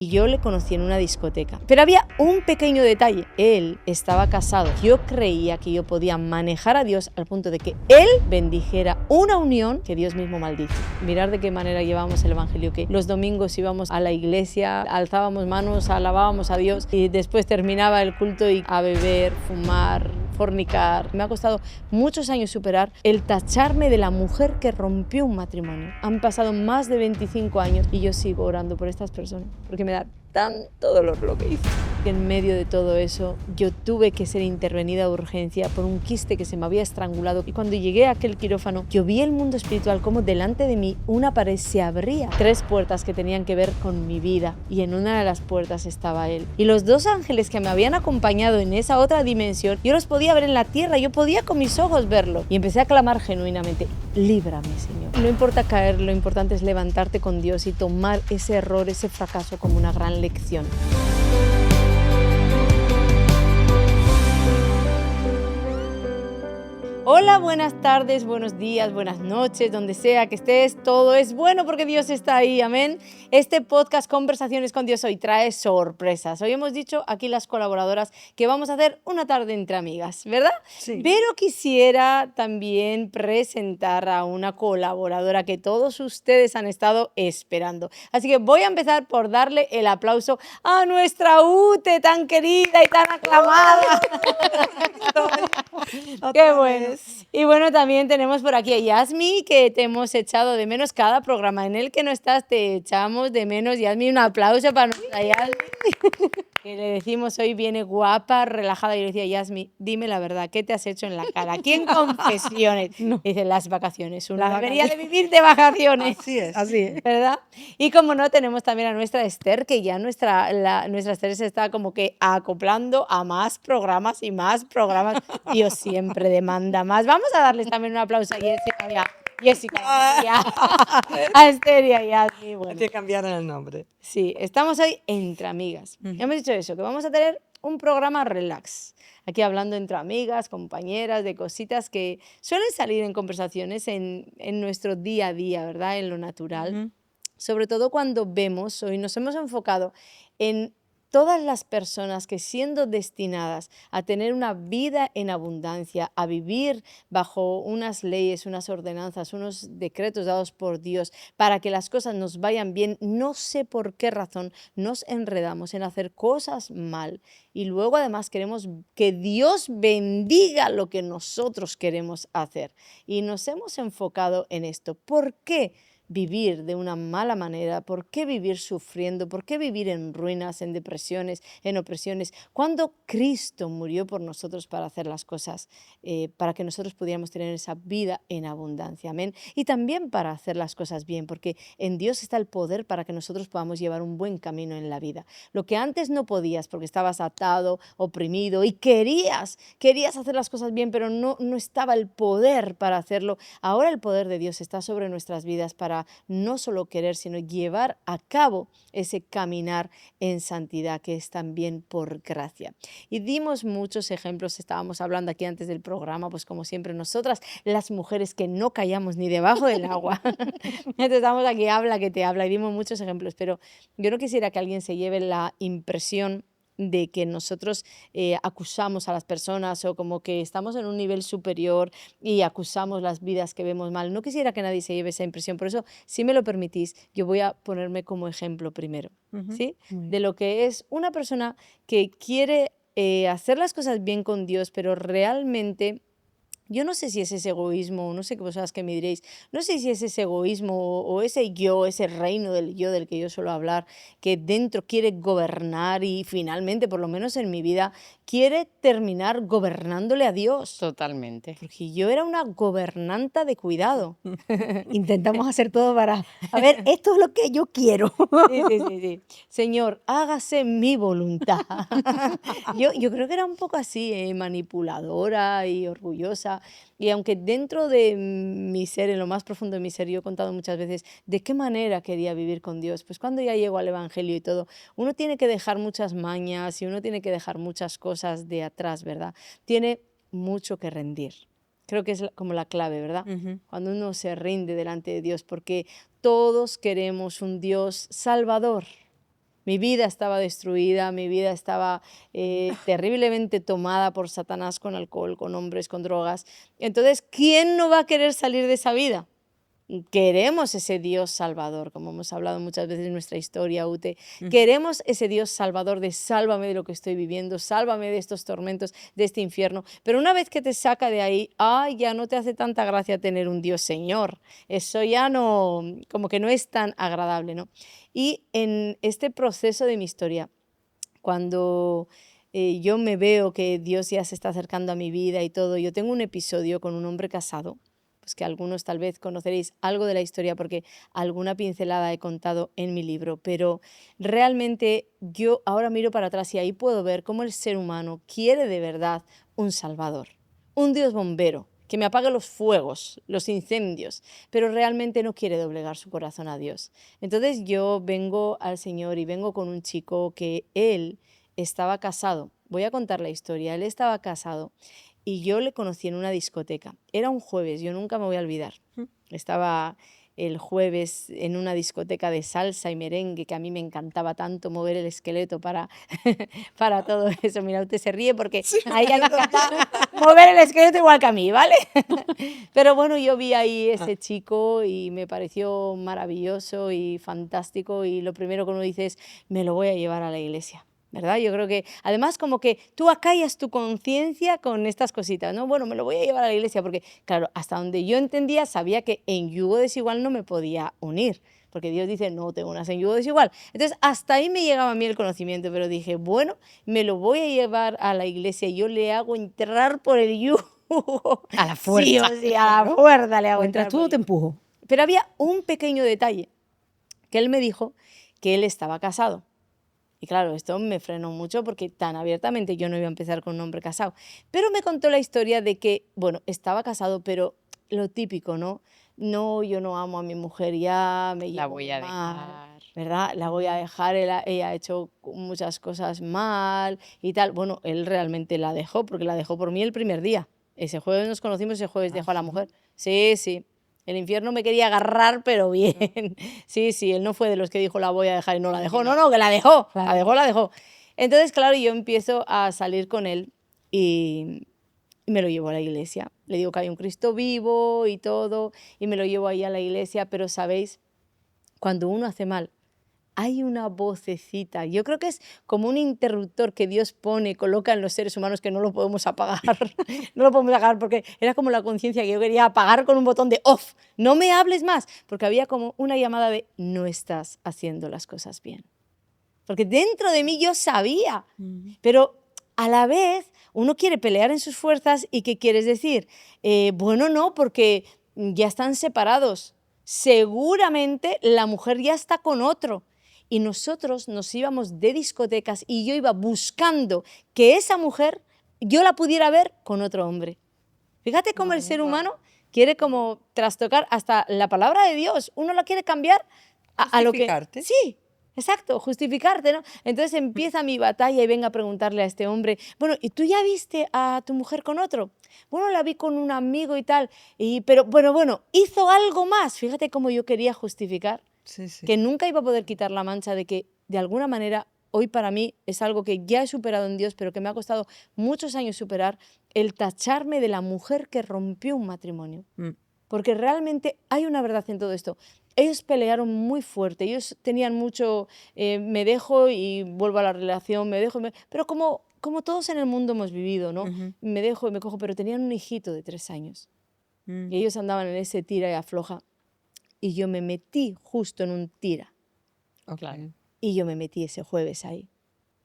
Y yo le conocí en una discoteca. Pero había un pequeño detalle. Él estaba casado. Yo creía que yo podía manejar a Dios al punto de que Él bendijera una unión que Dios mismo maldice. Mirar de qué manera llevábamos el evangelio, que los domingos íbamos a la iglesia, alzábamos manos, alabábamos a Dios y después terminaba el culto y a beber, fumar, fornicar. Me ha costado muchos años superar el tacharme de la mujer que rompió un matrimonio. Han pasado más de 25 años y yo sigo orando por estas personas porque me da tanto dolor lo que hice. En medio de todo eso, yo tuve que ser intervenida de urgencia por un quiste que se me había estrangulado. Y cuando llegué a aquel quirófano, yo vi el mundo espiritual como delante de mí una pared se abría. 3 puertas que tenían que ver con mi vida. Y en una de las puertas estaba Él. Y los 2 ángeles que me habían acompañado en esa otra dimensión, yo los podía ver en la tierra, yo podía con mis ojos verlo. Y empecé a clamar genuinamente, líbrame, Señor. No importa caer, lo importante es levantarte con Dios y tomar ese error, ese fracaso como una gran lección. Hola, buenas tardes, buenos días, buenas noches, donde sea que estés, todo es bueno porque Dios está ahí, amén. Este podcast Conversaciones con Dios hoy trae sorpresas. Hoy hemos dicho aquí las colaboradoras que vamos a hacer una tarde entre amigas, ¿verdad? Sí. Pero quisiera también presentar a una colaboradora que todos ustedes han estado esperando. Así que voy a empezar por darle el aplauso a nuestra Ute tan querida y tan aclamada. ¡Qué bueno! Y bueno, también tenemos por aquí a Yasmi, que te hemos echado de menos cada programa en el que no estás, te echamos de menos. Yasmi, un aplauso para nuestra Yasmi. Que le decimos hoy viene guapa, relajada. Y le decía, Yasmi, dime la verdad, ¿qué te has hecho en la cara? Aquí en confesiones. No. Dice, las vacaciones. Una Las debería de vacaciones. vivir de vacaciones. Así es. Así es. ¿Verdad? Y como no, tenemos también a nuestra Esther, que ya nuestra Esther se está como que acoplando a más programas y más programas. Dios siempre demanda más. Vamos a darles también un aplauso a Jessica, a Esther y a Yasmi. Bueno. Te cambiaron el nombre. Sí, estamos hoy entre amigas. Hemos dicho eso, que vamos a tener un programa relax. Aquí hablando entre amigas, compañeras, de cositas que suelen salir en conversaciones en nuestro día a día, ¿verdad? En lo natural. Sobre todo cuando vemos, hoy nos hemos enfocado en todas las personas que siendo destinadas a tener una vida en abundancia, a vivir bajo unas leyes, unas ordenanzas, unos decretos dados por Dios para que las cosas nos vayan bien, no sé por qué razón nos enredamos en hacer cosas mal y luego además queremos que Dios bendiga lo que nosotros queremos hacer y nos hemos enfocado en esto. ¿Por qué vivir de una mala manera? ¿Por qué vivir sufriendo? ¿Por qué vivir en ruinas, en depresiones, en opresiones? Cuando Cristo murió por nosotros para hacer las cosas, para que nosotros pudiéramos tener esa vida en abundancia, amén. Y también para hacer las cosas bien, porque en Dios está el poder para que nosotros podamos llevar un buen camino en la vida. Lo que antes no podías porque estabas atado, oprimido y querías hacer las cosas bien, pero no estaba el poder para hacerlo. Ahora el poder de Dios está sobre nuestras vidas para no solo querer, sino llevar a cabo ese caminar en santidad que es también por gracia. Y dimos muchos ejemplos, estábamos hablando aquí antes del programa, pues como siempre nosotras, las mujeres que no callamos ni debajo del agua. Entonces estamos aquí, habla que te habla, y dimos muchos ejemplos, pero yo no quisiera que alguien se lleve la impresión de que nosotros acusamos a las personas o como que estamos en un nivel superior y acusamos las vidas que vemos mal. No quisiera que nadie se lleve esa impresión, por eso, si me lo permitís, yo voy a ponerme como ejemplo primero, ¿sí? De lo que es una persona que quiere hacer las cosas bien con Dios, pero realmente... Yo no sé si es ese egoísmo, no sé qué vosotras que me diréis, no sé si es ese egoísmo o ese yo, ese reino del yo del que yo suelo hablar, que dentro quiere gobernar y finalmente, por lo menos en mi vida, quiere terminar gobernándole a Dios. Totalmente. Porque yo era una gobernanta de cuidado. Intentamos hacer todo para, a ver, esto es lo que yo quiero. Sí. Señor, hágase mi voluntad. Yo creo que era un poco así, manipuladora y orgullosa. Y aunque dentro de mi ser, en lo más profundo de mi ser, yo he contado muchas veces de qué manera quería vivir con Dios, pues cuando ya llego al Evangelio y todo, uno tiene que dejar muchas mañas y uno tiene que dejar muchas cosas de atrás, ¿verdad? Tiene mucho que rendir. Creo que es como la clave, ¿verdad? Cuando uno se rinde delante de Dios, porque todos queremos un Dios salvador. Mi vida estaba destruida, mi vida estaba terriblemente tomada por Satanás con alcohol, con hombres, con drogas. Entonces, ¿quién no va a querer salir de esa vida? Queremos ese Dios salvador, como hemos hablado muchas veces en nuestra historia, Ute. Queremos ese Dios salvador de sálvame de lo que estoy viviendo, sálvame de estos tormentos, de este infierno. Pero una vez que te saca de ahí, ay, ya no te hace tanta gracia tener un Dios Señor. Eso ya no, como que no es tan agradable, ¿no? Y en este proceso de mi historia, cuando yo me veo que Dios ya se está acercando a mi vida y todo, yo tengo un episodio con un hombre casado, pues que algunos tal vez conoceréis algo de la historia porque alguna pincelada he contado en mi libro, pero realmente yo ahora miro para atrás y ahí puedo ver cómo el ser humano quiere de verdad un Salvador, un Dios bombero, que me apague los fuegos, los incendios, pero realmente no quiere doblegar su corazón a Dios. Entonces yo vengo al Señor y vengo con un chico que él estaba casado. Voy a contar la historia. Él estaba casado y yo le conocí en una discoteca. Era un jueves, yo nunca me voy a olvidar. Estaba el jueves en una discoteca de salsa y merengue, que a mí me encantaba tanto mover el esqueleto para, para todo eso. Mira, usted se ríe porque a ella le encanta mover el esqueleto igual que a mí, ¿vale? Pero bueno, yo vi ahí ese chico y me pareció maravilloso y fantástico y lo primero que uno dice es, me lo voy a llevar a la iglesia. ¿Verdad? Yo creo que, además, como que tú acallas tu conciencia con estas cositas, ¿no? Bueno, me lo voy a llevar a la iglesia porque, claro, hasta donde yo entendía, sabía que en yugo desigual no me podía unir, porque Dios dice, no te unas en yugo desigual. Entonces, hasta ahí me llegaba a mí el conocimiento, pero dije, bueno, me lo voy a llevar a la iglesia y yo le hago entrar por el yugo. A la Sí o fuerza. sí, a la fuerza le hago O entras entrar tú por o el te yugo. empujo. Pero había un pequeño detalle, que él me dijo que él estaba casado. Y claro, esto me frenó mucho porque tan abiertamente yo no iba a empezar con un hombre casado. Pero me contó la historia de que, bueno, estaba casado, pero lo típico, ¿no? No, yo no amo a mi mujer ya, me La llevo voy a mal, dejar. ¿verdad? La voy a dejar, ella ha hecho muchas cosas mal y tal. Bueno, él realmente la dejó porque la dejó por mí el primer día. Ese jueves nos conocimos, ese jueves dejó a la mujer. Sí, sí. El infierno me quería agarrar, pero bien. Sí, sí, él no fue de los que dijo la voy a dejar y no la dejó. No, no, que la dejó. La dejó, la dejó. Entonces, claro, yo empiezo a salir con él y me lo llevo a la iglesia. Le digo que hay un Cristo vivo y todo, y me lo llevo ahí a la iglesia, pero sabéis, cuando uno hace mal, hay una vocecita. Yo creo que es como un interruptor que Dios pone, coloca en los seres humanos que no lo podemos apagar. No lo podemos apagar porque era como la conciencia que yo quería apagar con un botón de off. No me hables más, porque había como una llamada de no estás haciendo las cosas bien. Porque dentro de mí yo sabía, pero a la vez uno quiere pelear en sus fuerzas y ¿qué quieres decir? Bueno, no, porque ya están separados. Seguramente la mujer ya está con otro. Y nosotros nos íbamos de discotecas y yo iba buscando que esa mujer yo la pudiera ver con otro hombre. Fíjate cómo el ser humano quiere como trastocar hasta la palabra de Dios. Uno la quiere cambiar a lo que... Justificarte. Sí, exacto, justificarte, ¿no? Entonces empieza mi batalla y venga a preguntarle a este hombre, bueno, ¿y tú ya viste a tu mujer con otro? Bueno, la vi con un amigo y tal, pero bueno, hizo algo más. Fíjate cómo yo quería justificar Sí, sí. que nunca iba a poder quitar la mancha de que de alguna manera hoy para mí es algo que ya he superado en Dios, pero que me ha costado muchos años superar, el tacharme de la mujer que rompió un matrimonio. Porque realmente hay una verdad en todo esto. Ellos pelearon muy fuerte, ellos tenían mucho, me dejo y vuelvo a la relación, me dejo, pero como todos en el mundo hemos vivido, ¿no? Me dejo y me cojo, pero tenían un hijito de 3 años. Y ellos andaban en ese tira y afloja. Y yo me metí justo en un tira. Claro. Y yo me metí ese jueves ahí.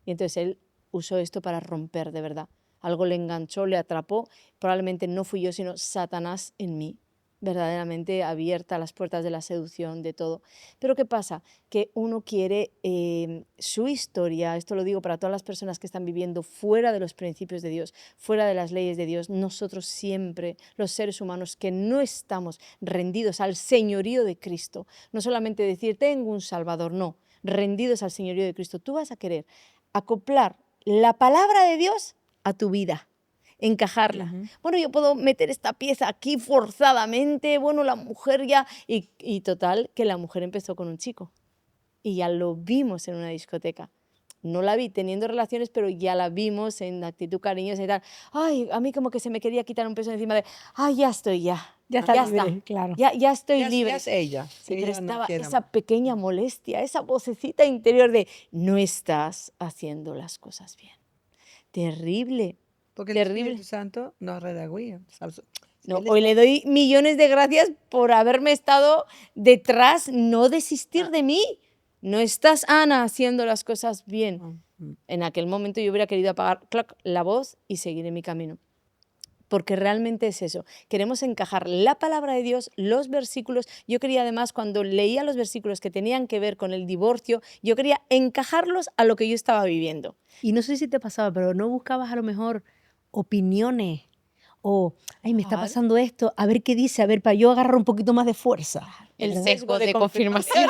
Y entonces él usó esto para romper de verdad. Algo le enganchó, le atrapó. Probablemente no fui yo, sino Satanás en mí. Verdaderamente abierta a las puertas de la seducción, de todo. Pero ¿qué pasa? Que uno quiere su historia, esto lo digo para todas las personas que están viviendo fuera de los principios de Dios, fuera de las leyes de Dios, nosotros siempre, los seres humanos que no estamos rendidos al señorío de Cristo, no solamente decir, tengo un Salvador, no, rendidos al señorío de Cristo, tú vas a querer acoplar la palabra de Dios a tu vida, encajarla. Bueno, yo puedo meter esta pieza aquí forzadamente, bueno, la mujer ya... Y total, que la mujer empezó con un chico. y ya lo vimos en una discoteca. No la vi teniendo relaciones, pero ya la vimos en actitud cariñosa y tal. Ay, a mí como que se me quería quitar un peso encima de, ay, ya estoy, ya está ya libre, está, claro. ya estoy Ya libre. es ella. Sí, pero Ella no estaba quiere esa más. pequeña molestia, esa vocecita interior de, no estás haciendo las cosas bien. Terrible, Porque el terrible. Espíritu Santo nos redarguye. No, Él hoy está... le doy millones de gracias por haberme estado detrás, no desistir Ah, de mí. No estás, Ana, haciendo las cosas bien. mm. En aquel momento yo hubiera querido apagar clac, la voz y seguir en mi camino. Porque realmente es eso. Queremos encajar la palabra de Dios, los versículos. Yo quería además, cuando leía los versículos que tenían que ver con el divorcio, yo quería encajarlos a lo que yo estaba viviendo. Y no sé si te pasaba, pero no buscabas a lo mejor opiniones o, ay, me está Claro. pasando esto, a ver qué dice, a ver, para yo agarrar un poquito más de fuerza. El ¿verdad? sesgo de confirmación.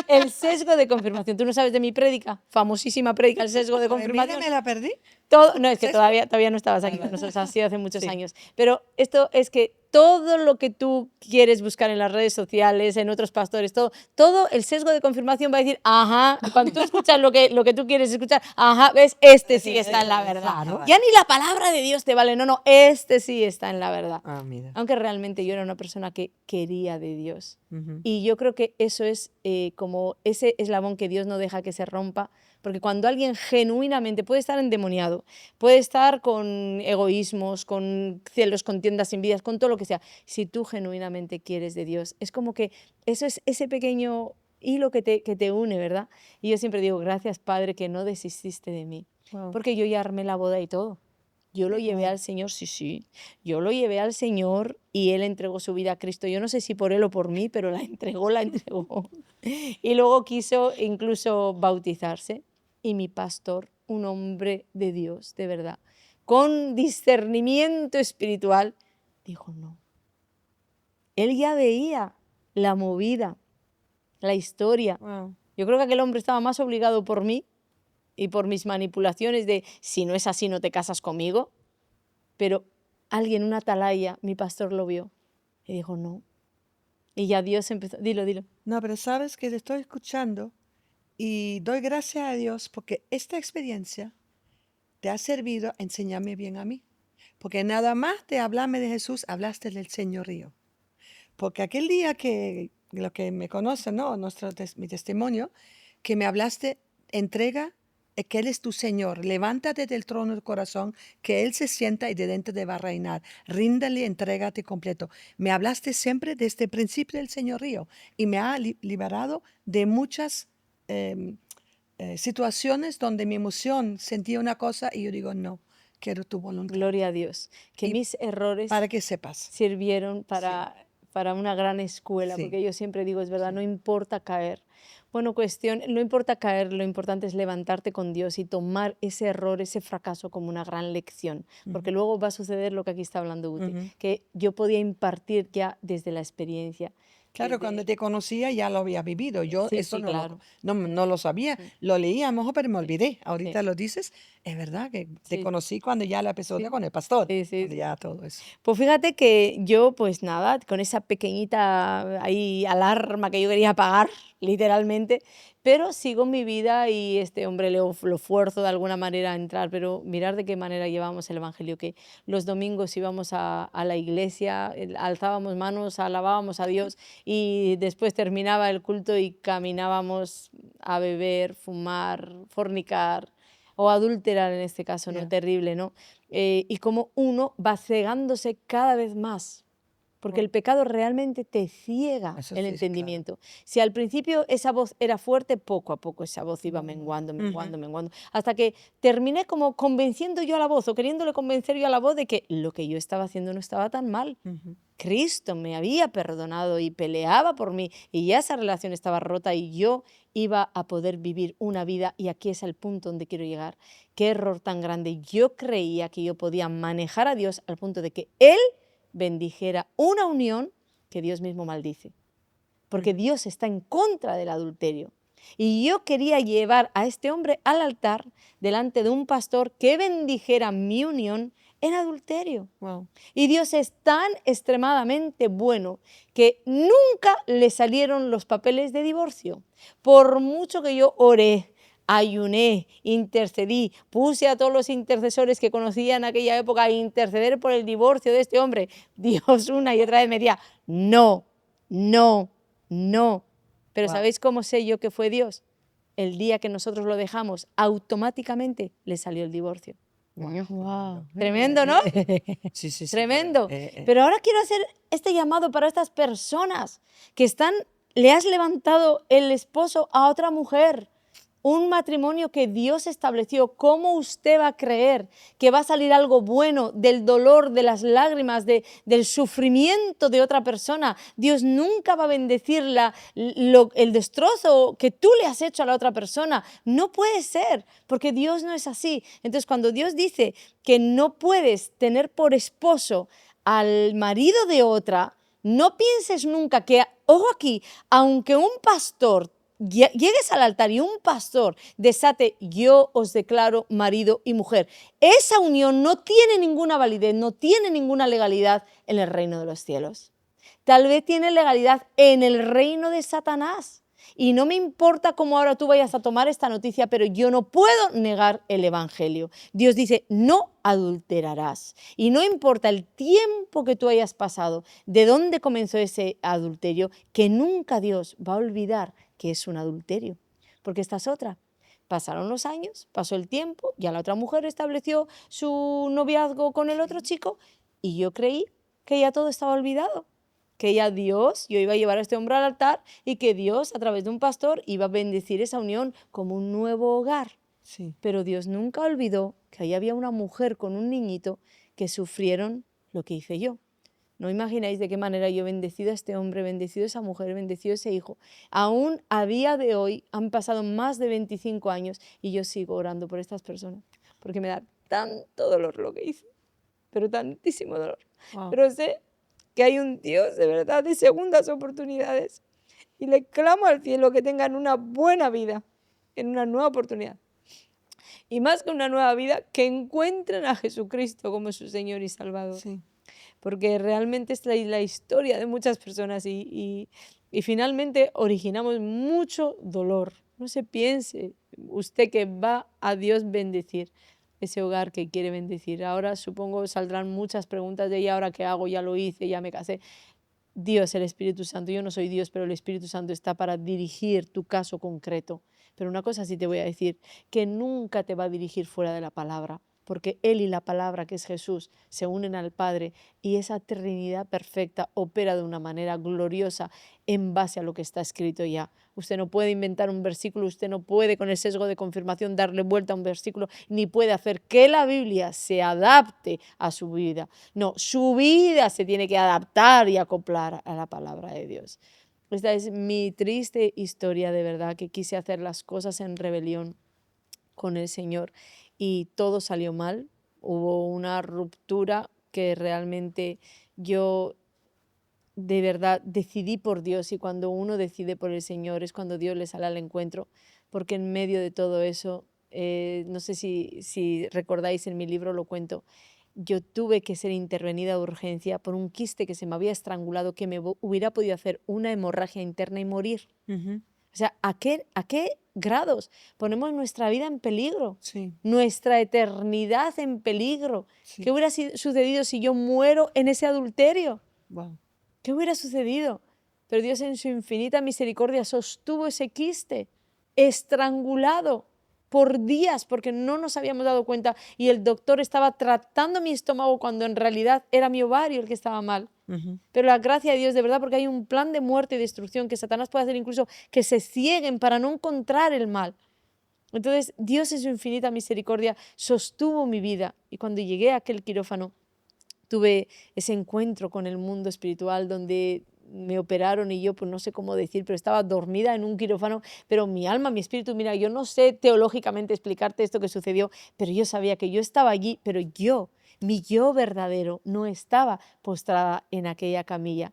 El sesgo de confirmación. ¿Tú no sabes de mi prédica? Famosísima prédica, el sesgo de Pues mira, confirmación. me la perdí. Todo, no, es que ¿Sesgo? todavía no estabas aquí con nosotros, ha sido hace muchos Sí. años. Pero esto es que todo lo que tú quieres buscar en las redes sociales, en otros pastores, todo el sesgo de confirmación va a decir, ajá, cuando tú escuchas lo que tú quieres escuchar, ajá, ves, este sí está en la verdad. Claro. Ya ni la palabra de Dios te vale, no, este sí está en la verdad. Ah, mira. Aunque realmente yo era una persona que quería de Dios. Ujú. Y yo creo que eso es como ese eslabón que Dios no deja que se rompa, porque cuando alguien genuinamente puede estar endemoniado, puede estar con egoísmos, con celos, contiendas, envidias, con todo lo que sea, si tú genuinamente quieres de Dios, es como que eso es ese pequeño hilo que te une, ¿verdad? Y yo siempre digo, gracias Padre que no desististe de mí, Wow. porque yo ya armé la boda y todo. Yo lo Qué llevé bueno. al Señor, sí. Yo lo llevé al Señor y Él entregó su vida a Cristo. Yo no sé si por Él o por mí, pero la entregó, la entregó. Y luego quiso incluso bautizarse. Y mi pastor, un hombre de Dios, de verdad, con discernimiento espiritual, dijo no. Él ya veía la movida, la historia. Wow. Yo creo que aquel hombre estaba más obligado por mí y por mis manipulaciones de si no es así no te casas conmigo, pero alguien, una atalaya, mi pastor lo vio y dijo no. Y ya Dios empezó, dilo. No, pero sabes que te estoy escuchando y doy gracias a Dios porque esta experiencia te ha servido a enseñarme bien a mí. Porque nada más de hablarme de Jesús, hablaste del señorío. Porque aquel día que los que me conocen, ¿no? Mi testimonio, que me hablaste, entrega, que Él es tu Señor. Levántate del trono del corazón, que Él se sienta y de dentro te va a reinar. Ríndale, entrégate completo. Me hablaste siempre desde el principio del señorío y me ha liberado de muchas em, situaciones donde mi emoción sentía una cosa y yo digo, no, quiero tu voluntad. Gloria a Dios. Que Y mis errores para que sepas. sirvieron para una gran escuela, Sí. porque yo siempre digo, es verdad, Sí. no importa caer. Bueno, no importa caer, lo importante es levantarte con Dios y tomar ese error, ese fracaso como una gran lección, porque luego va a suceder lo que aquí está hablando Uti, Ujú. que yo podía impartir ya desde la experiencia. Claro, desde- cuando te conocía ya lo había vivido. Yo Sí, eso sí, no, claro. no lo sabía. Lo leía a lo mejor, pero me olvidé. Ahorita Sí. lo dices. Es verdad que te Sí. conocí cuando ya la episodio Sí. con el pastor. Sí, sí, Cuando sí. ya todo eso. Pues fíjate que yo, pues nada, con esa pequeñita ahí alarma que yo quería apagar, literalmente, pero sigo mi vida y este hombre lo fuerzo de alguna manera a entrar, pero mirar de qué manera llevamos el Evangelio, que los domingos íbamos a la iglesia, alzábamos manos, alabábamos a Dios y después terminaba el culto y caminábamos a beber, fumar, fornicar o adulterar en este caso, ¿no? Ya. Terrible, ¿no? Y como uno va cegándose cada vez más, porque Bueno. el pecado realmente te ciega Eso el sí, entendimiento. Si al principio esa voz era fuerte, poco a poco esa voz iba Ujú. menguando, hasta que terminé como convenciendo yo a la voz o queriéndole convencer yo a la voz de que lo que yo estaba haciendo no estaba tan mal. Ujú. Cristo me había perdonado y peleaba por mí y ya esa relación estaba rota y yo iba a poder vivir una vida y aquí es el punto donde quiero llegar. Qué error tan grande. Yo creía que yo podía manejar a Dios al punto de que Él bendijera una unión que Dios mismo maldice. Porque Dios está en contra del adulterio. Y yo quería llevar a este hombre al altar delante de un pastor que bendijera mi unión en adulterio. Wow. Y Dios es tan extremadamente bueno que nunca le salieron los papeles de divorcio. Por mucho que yo oré, ayuné, intercedí, puse a todos los intercesores que conocía en aquella época a interceder por el divorcio de este hombre, Dios una y otra vez me decía, no, no, no. Pero Wow. ¿sabéis cómo sé yo que fue Dios? El día que nosotros lo dejamos, automáticamente le salió el divorcio. Wow. Tremendo, ¿no? Sí, sí, sí. Tremendo. Eh. Pero ahora quiero hacer este llamado para estas personas que le has levantado el esposo a otra mujer, un matrimonio que Dios estableció. ¿Cómo usted va a creer que va a salir algo bueno del dolor, de las lágrimas, del sufrimiento de otra persona? Dios nunca va a bendecir el destrozo que tú le has hecho a la otra persona. No puede ser, porque Dios no es así. Entonces, cuando Dios dice que no puedes tener por esposo al marido de otra, no pienses nunca que, ojo aquí, aunque un pastor llegues al altar y un pastor desate, yo os declaro marido y mujer, esa unión no tiene ninguna validez, no tiene ninguna legalidad en el reino de los cielos. Tal vez tiene legalidad en el reino de Satanás. Y no me importa cómo ahora tú vayas a tomar esta noticia, pero yo no puedo negar el evangelio. Dios dice, no adulterarás. Y no importa el tiempo que tú hayas pasado, de dónde comenzó ese adulterio, que nunca Dios va a olvidar que es un adulterio. Porque esta es otra. Pasaron los años, pasó el tiempo, ya la otra mujer estableció su noviazgo con el otro chico y yo creí que ya todo estaba olvidado. Que ya Dios, yo iba a llevar a este hombre al altar y que Dios, a través de un pastor, iba a bendecir esa unión como un nuevo hogar. Sí. Pero Dios nunca olvidó que ahí había una mujer con un niñito que sufrieron lo que hice yo. No imagináis de qué manera yo he bendecido a este hombre, bendecido a esa mujer, bendecido a ese hijo. Aún a día de hoy han pasado más de 25 años y yo sigo orando por estas personas. Porque me da tanto dolor lo que hice, pero tantísimo dolor. Wow. Pero sé que hay un Dios de verdad de segundas oportunidades y le clamo al cielo que tengan una buena vida, en una nueva oportunidad. Y más que una nueva vida, que encuentren a Jesucristo como su Señor y Salvador. Sí. Porque realmente es la historia de muchas personas y finalmente originamos mucho dolor. No se piense usted que va a Dios bendecir ese hogar que quiere bendecir. Ahora supongo saldrán muchas preguntas de ¿y ahora qué hago? Ya lo hice, ya me casé. Dios, el Espíritu Santo, yo no soy Dios, pero el Espíritu Santo está para dirigir tu caso concreto. Pero una cosa sí te voy a decir, que nunca te va a dirigir fuera de la palabra, porque Él y la palabra, que es Jesús, se unen al Padre y esa Trinidad perfecta opera de una manera gloriosa en base a lo que está escrito ya. Usted no puede inventar un versículo, usted no puede con el sesgo de confirmación darle vuelta a un versículo, ni puede hacer que la Biblia se adapte a su vida. No, su vida se tiene que adaptar y acoplar a la palabra de Dios. Esta es mi triste historia, de verdad, que quise hacer las cosas en rebelión con el Señor y todo salió mal. Hubo una ruptura que realmente yo de verdad decidí por Dios, y cuando uno decide por el Señor es cuando Dios le sale al encuentro, porque en medio de todo eso, no sé si recordáis, en mi libro lo cuento, yo tuve que ser intervenida de urgencia por un quiste que se me había estrangulado, que me hubiera podido hacer una hemorragia interna y morir. Ujú. O sea, ¿a qué grados ponemos nuestra vida en peligro? Sí. Nuestra eternidad en peligro. Sí. ¿Qué hubiera sucedido si yo muero en ese adulterio? Wow. ¿Qué hubiera sucedido? Pero Dios en su infinita misericordia sostuvo ese quiste estrangulado por días porque no nos habíamos dado cuenta y el doctor estaba tratando mi estómago cuando en realidad era mi ovario el que estaba mal. Ujú. Pero la gracia de Dios, de verdad, porque hay un plan de muerte y destrucción que Satanás puede hacer incluso que se cieguen para no encontrar el mal. Entonces, Dios en su infinita misericordia sostuvo mi vida y cuando llegué a aquel quirófano tuve ese encuentro con el mundo espiritual donde me operaron y yo, pues no sé cómo decir, pero estaba dormida en un quirófano, pero mi alma, mi espíritu, mira, yo no sé teológicamente explicarte esto que sucedió, pero yo sabía que yo estaba allí, pero mi yo verdadero, no estaba postrada en aquella camilla.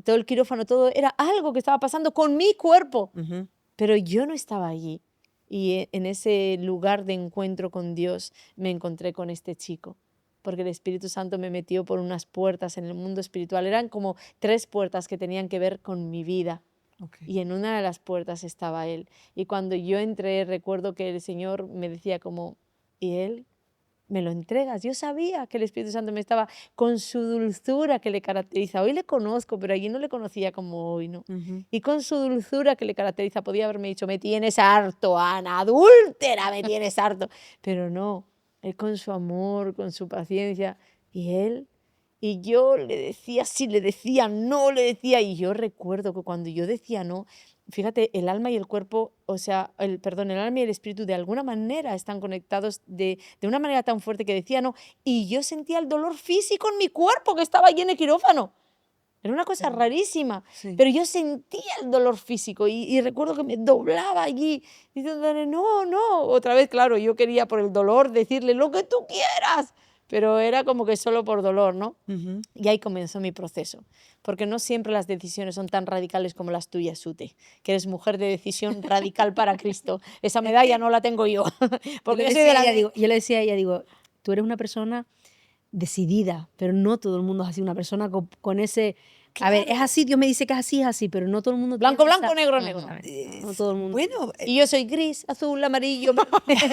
Todo el quirófano, todo era algo que estaba pasando con mi cuerpo, Ujú. pero yo no estaba allí. Y en ese lugar de encuentro con Dios me encontré con este chico. porque el Espíritu Santo me metió por unas puertas en el mundo espiritual. Eran como 3 puertas que tenían que ver con mi vida. Ok. Y en una de las puertas estaba Él. Y cuando yo entré, recuerdo que el Señor me decía como, ¿y Él? ¿Me lo entregas? Yo sabía que el Espíritu Santo me estaba con su dulzura que le caracteriza. Hoy le conozco, pero allí no le conocía como hoy, ¿no? Ujú. Y con su dulzura que le caracteriza, podía haberme dicho, me tienes harto, Ana, adúltera, me tienes harto. Pero no, Él con su amor, con su paciencia. Y Él, y yo le decía sí, le decía no, le decía. Y yo recuerdo que cuando yo decía no, fíjate, el alma y el cuerpo, o sea, el alma y el espíritu de alguna manera están conectados de una manera tan fuerte que decía no. Y yo sentía el dolor físico en mi cuerpo que estaba allí en el quirófano. Era una cosa rarísima, Sí. pero yo sentía el dolor físico y recuerdo que me doblaba allí, diciéndole, no, no. Otra vez, claro, yo quería por el dolor decirle lo que tú quieras, pero era como que solo por dolor, ¿no? Ujú. Y ahí comenzó mi proceso, porque no siempre las decisiones son tan radicales como las tuyas, Sute, que eres mujer de decisión radical para Cristo. Esa medalla no la tengo yo, porque yo soy de la... Yo le decía a ella, digo, tú eres una persona decidida, pero no todo el mundo es así, una persona con ese... A ver, es así, Dios me dice que es así, pero no todo el mundo... Blanco, tiene blanco, esa- negro, negro. ¿sabes? No todo el mundo... Bueno, Y yo soy gris, azul, amarillo,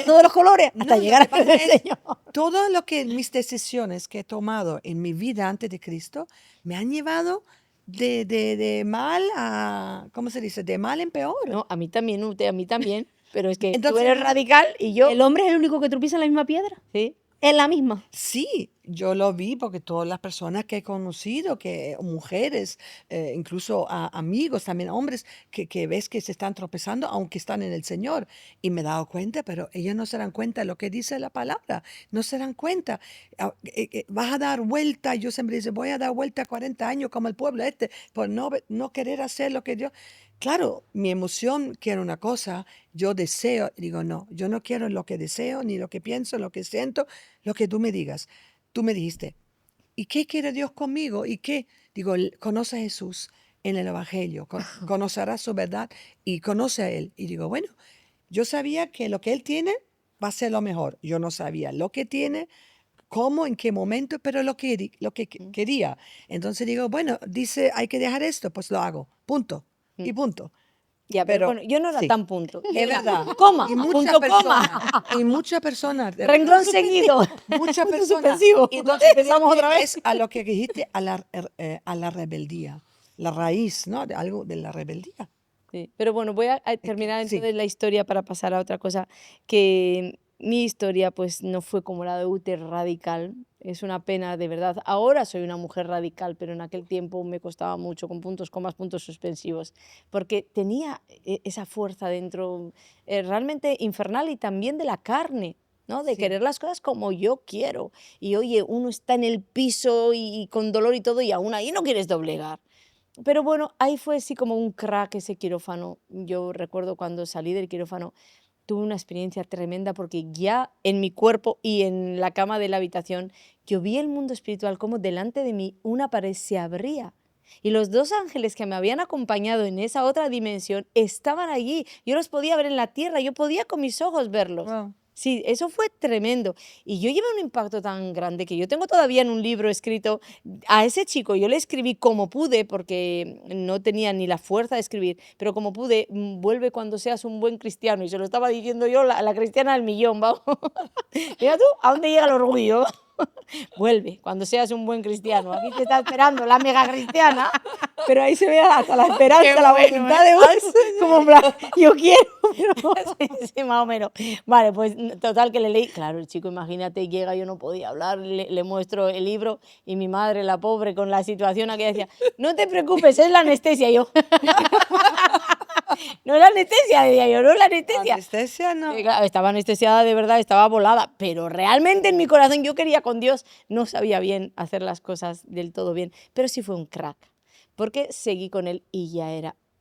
todos los colores, hasta no, llegar lo que a pasa el es, Señor. todo lo que mis decisiones que he tomado en mi vida antes de Cristo me han llevado de mal a, ¿cómo se dice? De mal en peor. No, a mí también, Ute, a mí también, pero es que tú Entonces, eres radical y yo... El hombre es el único que tropieza en la misma piedra, ¿Sí? en la misma. sí, yo lo vi porque todas las personas que he conocido, que mujeres, incluso amigos, también hombres, que ves que se están tropezando, aunque están en el Señor. Y me he dado cuenta, pero ellos no se dan cuenta de lo que dice la palabra, no se dan cuenta. Vas a dar vuelta, yo siempre digo, voy a dar vuelta 40 años como el pueblo este, por no querer hacer lo que Dios... Claro, mi emoción quiere una cosa, yo deseo, digo, no, yo no quiero lo que deseo, ni lo que pienso, lo que siento, lo que tú me digas. Tú me dijiste, ¿y qué quiere Dios conmigo? ¿Y qué? Digo, conoce a Jesús en el Evangelio, conocerás su verdad y conoce a Él. Y digo, bueno, yo sabía que lo que Él tiene va a ser lo mejor. Yo no sabía lo que tiene, cómo, en qué momento, pero lo que quería. Entonces digo, bueno, dice, hay que dejar esto, pues lo hago, punto. Y punto. Ya, pero Pero bueno, yo no era sí, tan punto. Yo es era verdad. coma, Y muchas punto personas, coma. y muchas personas, Renglón seguido. muchas Punto personas. suspensivo. Y entonces Empezamos otra vez. es a lo que dijiste, a la rebeldía, la raíz, ¿no? De algo de la rebeldía. Sí, pero bueno, voy a terminar Sí. entonces la historia para pasar a otra cosa, que mi historia pues no fue como la de Ute radical, es una pena de verdad. Ahora soy una mujer radical, pero en aquel tiempo me costaba mucho, con puntos, comas, puntos suspensivos, porque tenía esa fuerza dentro realmente infernal y también de la carne. ¿No? De Sí. querer las cosas como yo quiero. Y oye, uno está en el piso y con dolor y todo, y aún ahí no quieres doblegar. Pero bueno, ahí fue así como un crack ese quirófano. Yo recuerdo cuando salí del quirófano, tuve una experiencia tremenda porque ya en mi cuerpo y en la cama de la habitación, yo vi el mundo espiritual como delante de mí una pared se abría. Y los 2 ángeles que me habían acompañado en esa otra dimensión estaban allí. Yo los podía ver en la tierra, yo podía con mis ojos verlos. Wow. Sí, eso fue tremendo. Y yo llevé un impacto tan grande que yo tengo todavía en un libro escrito a ese chico. Yo le escribí como pude, porque no tenía ni la fuerza de escribir, pero como pude, vuelve cuando seas un buen cristiano. Y se lo estaba diciendo yo, la cristiana del millón, vamos. Mira tú, ¿a dónde llega el orgullo? Vuelve cuando seas un buen cristiano. Aquí te está esperando la mega cristiana, pero ahí se ve hasta la esperanza, Qué la bueno, voluntad de Dios. Como en plan, yo quiero, pero sí, más o menos. Vale, pues total que le leí. Claro, el chico, imagínate, llega, yo no podía hablar, le muestro el libro y mi madre, la pobre, con la situación aquella decía, no te preocupes, es la anestesia. Y yo, no es la anestesia, decía yo, no es la anestesia. Anestesia, no. Claro, estaba anestesiada de verdad, estaba volada, pero realmente en mi corazón yo quería con Dios, no sabía bien hacer las cosas del todo bien, pero sí fue un crack, porque seguí con él y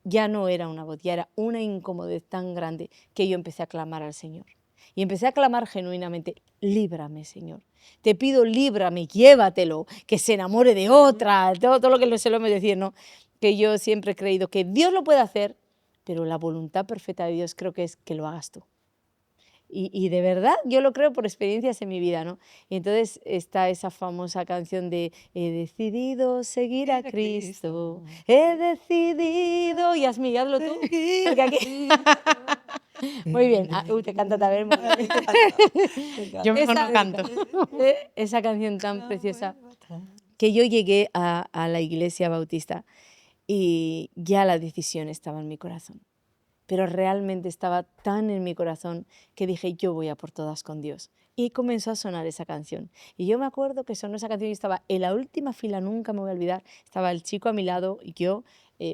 ya no era una voz, ya era una incomodidad tan grande que yo empecé a clamar al Señor. Y empecé a clamar genuinamente, líbrame, Señor. Te pido, líbrame, llévatelo, que se enamore de otra, todo lo que se lo hemos decir, ¿no? Que yo siempre he creído que Dios lo puede hacer, pero la voluntad perfecta de Dios creo que es que lo hagas tú. Y de verdad, yo lo creo por experiencias en mi vida, ¿no? Y entonces está esa famosa canción de he decidido seguir a Cristo, he decidido, Yasmín, hazlo tú, porque aquí... Muy bien, te canta también muy bien. Yo mejor no Esa, canto. esa canción tan preciosa que yo llegué a la iglesia bautista y ya la decisión estaba en mi corazón. Pero realmente estaba tan en mi corazón que dije, yo voy a por todas con Dios. Y comenzó a sonar esa canción. Y yo me acuerdo que sonó esa canción y estaba en la última fila, nunca me voy a olvidar, estaba el chico a mi lado y yo,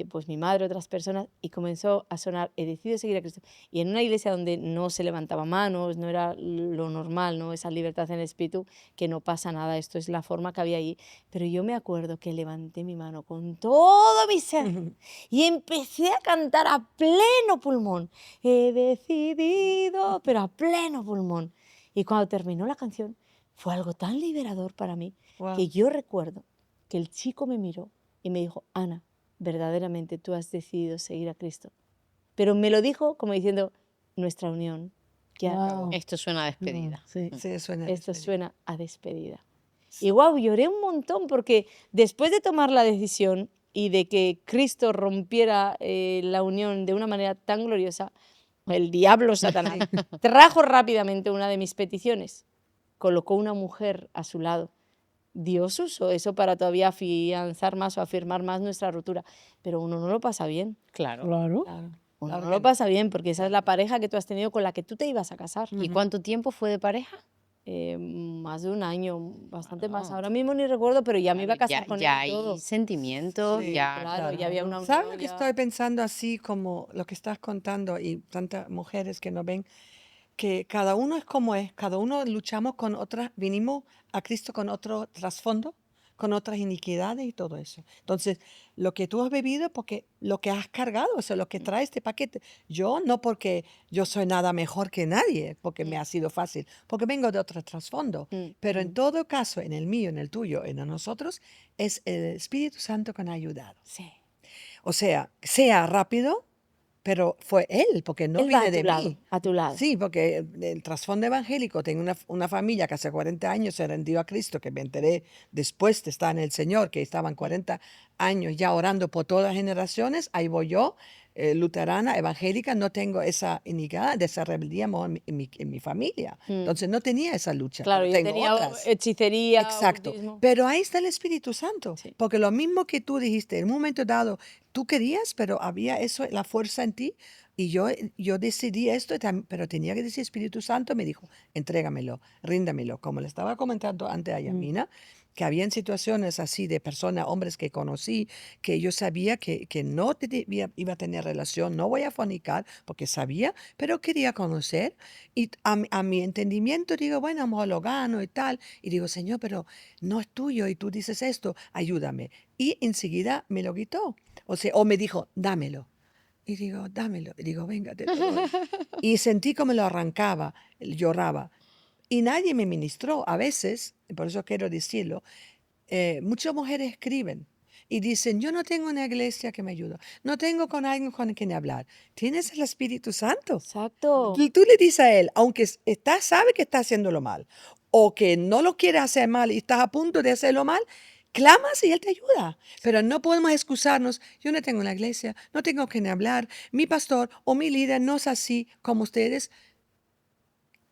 pues mi madre, otras personas, y comenzó a sonar, he decidido seguir a Cristo. Y en una iglesia donde no se levantaba manos, no era lo normal, ¿no? Esa libertad en el espíritu, que no pasa nada, esto es la forma que había ahí. Pero yo me acuerdo que levanté mi mano con todo mi ser y empecé a cantar a pleno pulmón. He decidido, pero a pleno pulmón. Y cuando terminó la canción, fue algo tan liberador para mí Wow. que yo recuerdo que el chico me miró y me dijo, Ana, verdaderamente tú has decidido seguir a Cristo. Pero me lo dijo como diciendo, nuestra unión ya acabó. Esto suena a despedida. Sí. Sí, suena Esto despedida. suena a despedida. Y wow, lloré un montón porque después de tomar la decisión y de que Cristo rompiera la unión de una manera tan gloriosa, el diablo Satanás trajo rápidamente una de mis peticiones. Colocó una mujer a su lado. Dios usó eso para todavía afianzar más o afirmar más nuestra ruptura. Pero uno no lo pasa bien. Claro. Claro. Claro. Uno Claro no que lo pasa bien porque esa es la pareja que tú has tenido con la que tú te ibas a casar. ¿Y cuánto tiempo fue de pareja? Más de un año, bastante más. Bueno, Ahora mismo ni recuerdo, pero ya me iba a Claro, casar con ya él y todo. hay sentimientos, Sí, ya. Claro, ya había una unión. ¿Sabes lo que ya- estoy pensando así como lo que estás contando y tantas mujeres que nos ven? Que cada uno es como es, cada uno luchamos con otras, vinimos a Cristo con otro trasfondo, con otras iniquidades y todo eso. Entonces, lo que tú has bebido, porque lo que has cargado, o sea, lo que trae este paquete, yo no porque yo soy nada mejor que nadie, porque me ha sido fácil, porque vengo de otro trasfondo, pero en todo caso, en el mío, en el tuyo, en el nosotros, es el Espíritu Santo que nos ha ayudado. Sí. O sea rápido, pero fue Él, porque no Él va viene a tu de lado, mí. a tu lado. Sí, porque el trasfondo evangélico, tengo una familia que hace 40 años se rendió a Cristo, que me enteré después de estar en el Señor, que estaban 40 años ya orando por todas las generaciones. Ahí voy yo, luterana, evangélica, no tengo esa iniquidad, de esa rebeldía en mi familia. Entonces no tenía esa lucha, Claro, pero yo tengo tenía otras. hechicería, Exacto. ocultismo. Pero ahí está el Espíritu Santo. Sí. Porque lo mismo que tú dijiste, en un momento dado, tú querías, pero había eso, la fuerza en ti. Y yo decidí esto, pero tenía que decir Espíritu Santo, me dijo, entrégamelo, ríndamelo. Como le estaba comentando antes a Yamina, que habían situaciones así de personas, hombres que conocí, que yo sabía que no iba a tener relación, no voy a fornicar, porque sabía, pero quería conocer. Y a mi entendimiento digo, bueno, a lo mejor lo gano y tal. Y digo, Señor, pero no es tuyo y tú dices esto, ayúdame. Y enseguida me lo quitó. O sea, o me dijo, dámelo. Y digo, dámelo. Y digo, venga, te lo doy. Y sentí como lo arrancaba, lloraba. Y nadie me ministró. A veces, por eso quiero decirlo, muchas mujeres escriben y dicen, yo no tengo una iglesia que me ayude, no tengo con alguien con quien hablar. Tienes el Espíritu Santo. Exacto. Tú le dices a él, aunque sabe que está haciéndolo mal, o que no lo quiere hacer mal y estás a punto de hacerlo mal, clamas y él te ayuda. Pero no podemos excusarnos, yo no tengo una iglesia, no tengo quien hablar, mi pastor o mi líder no es así como ustedes.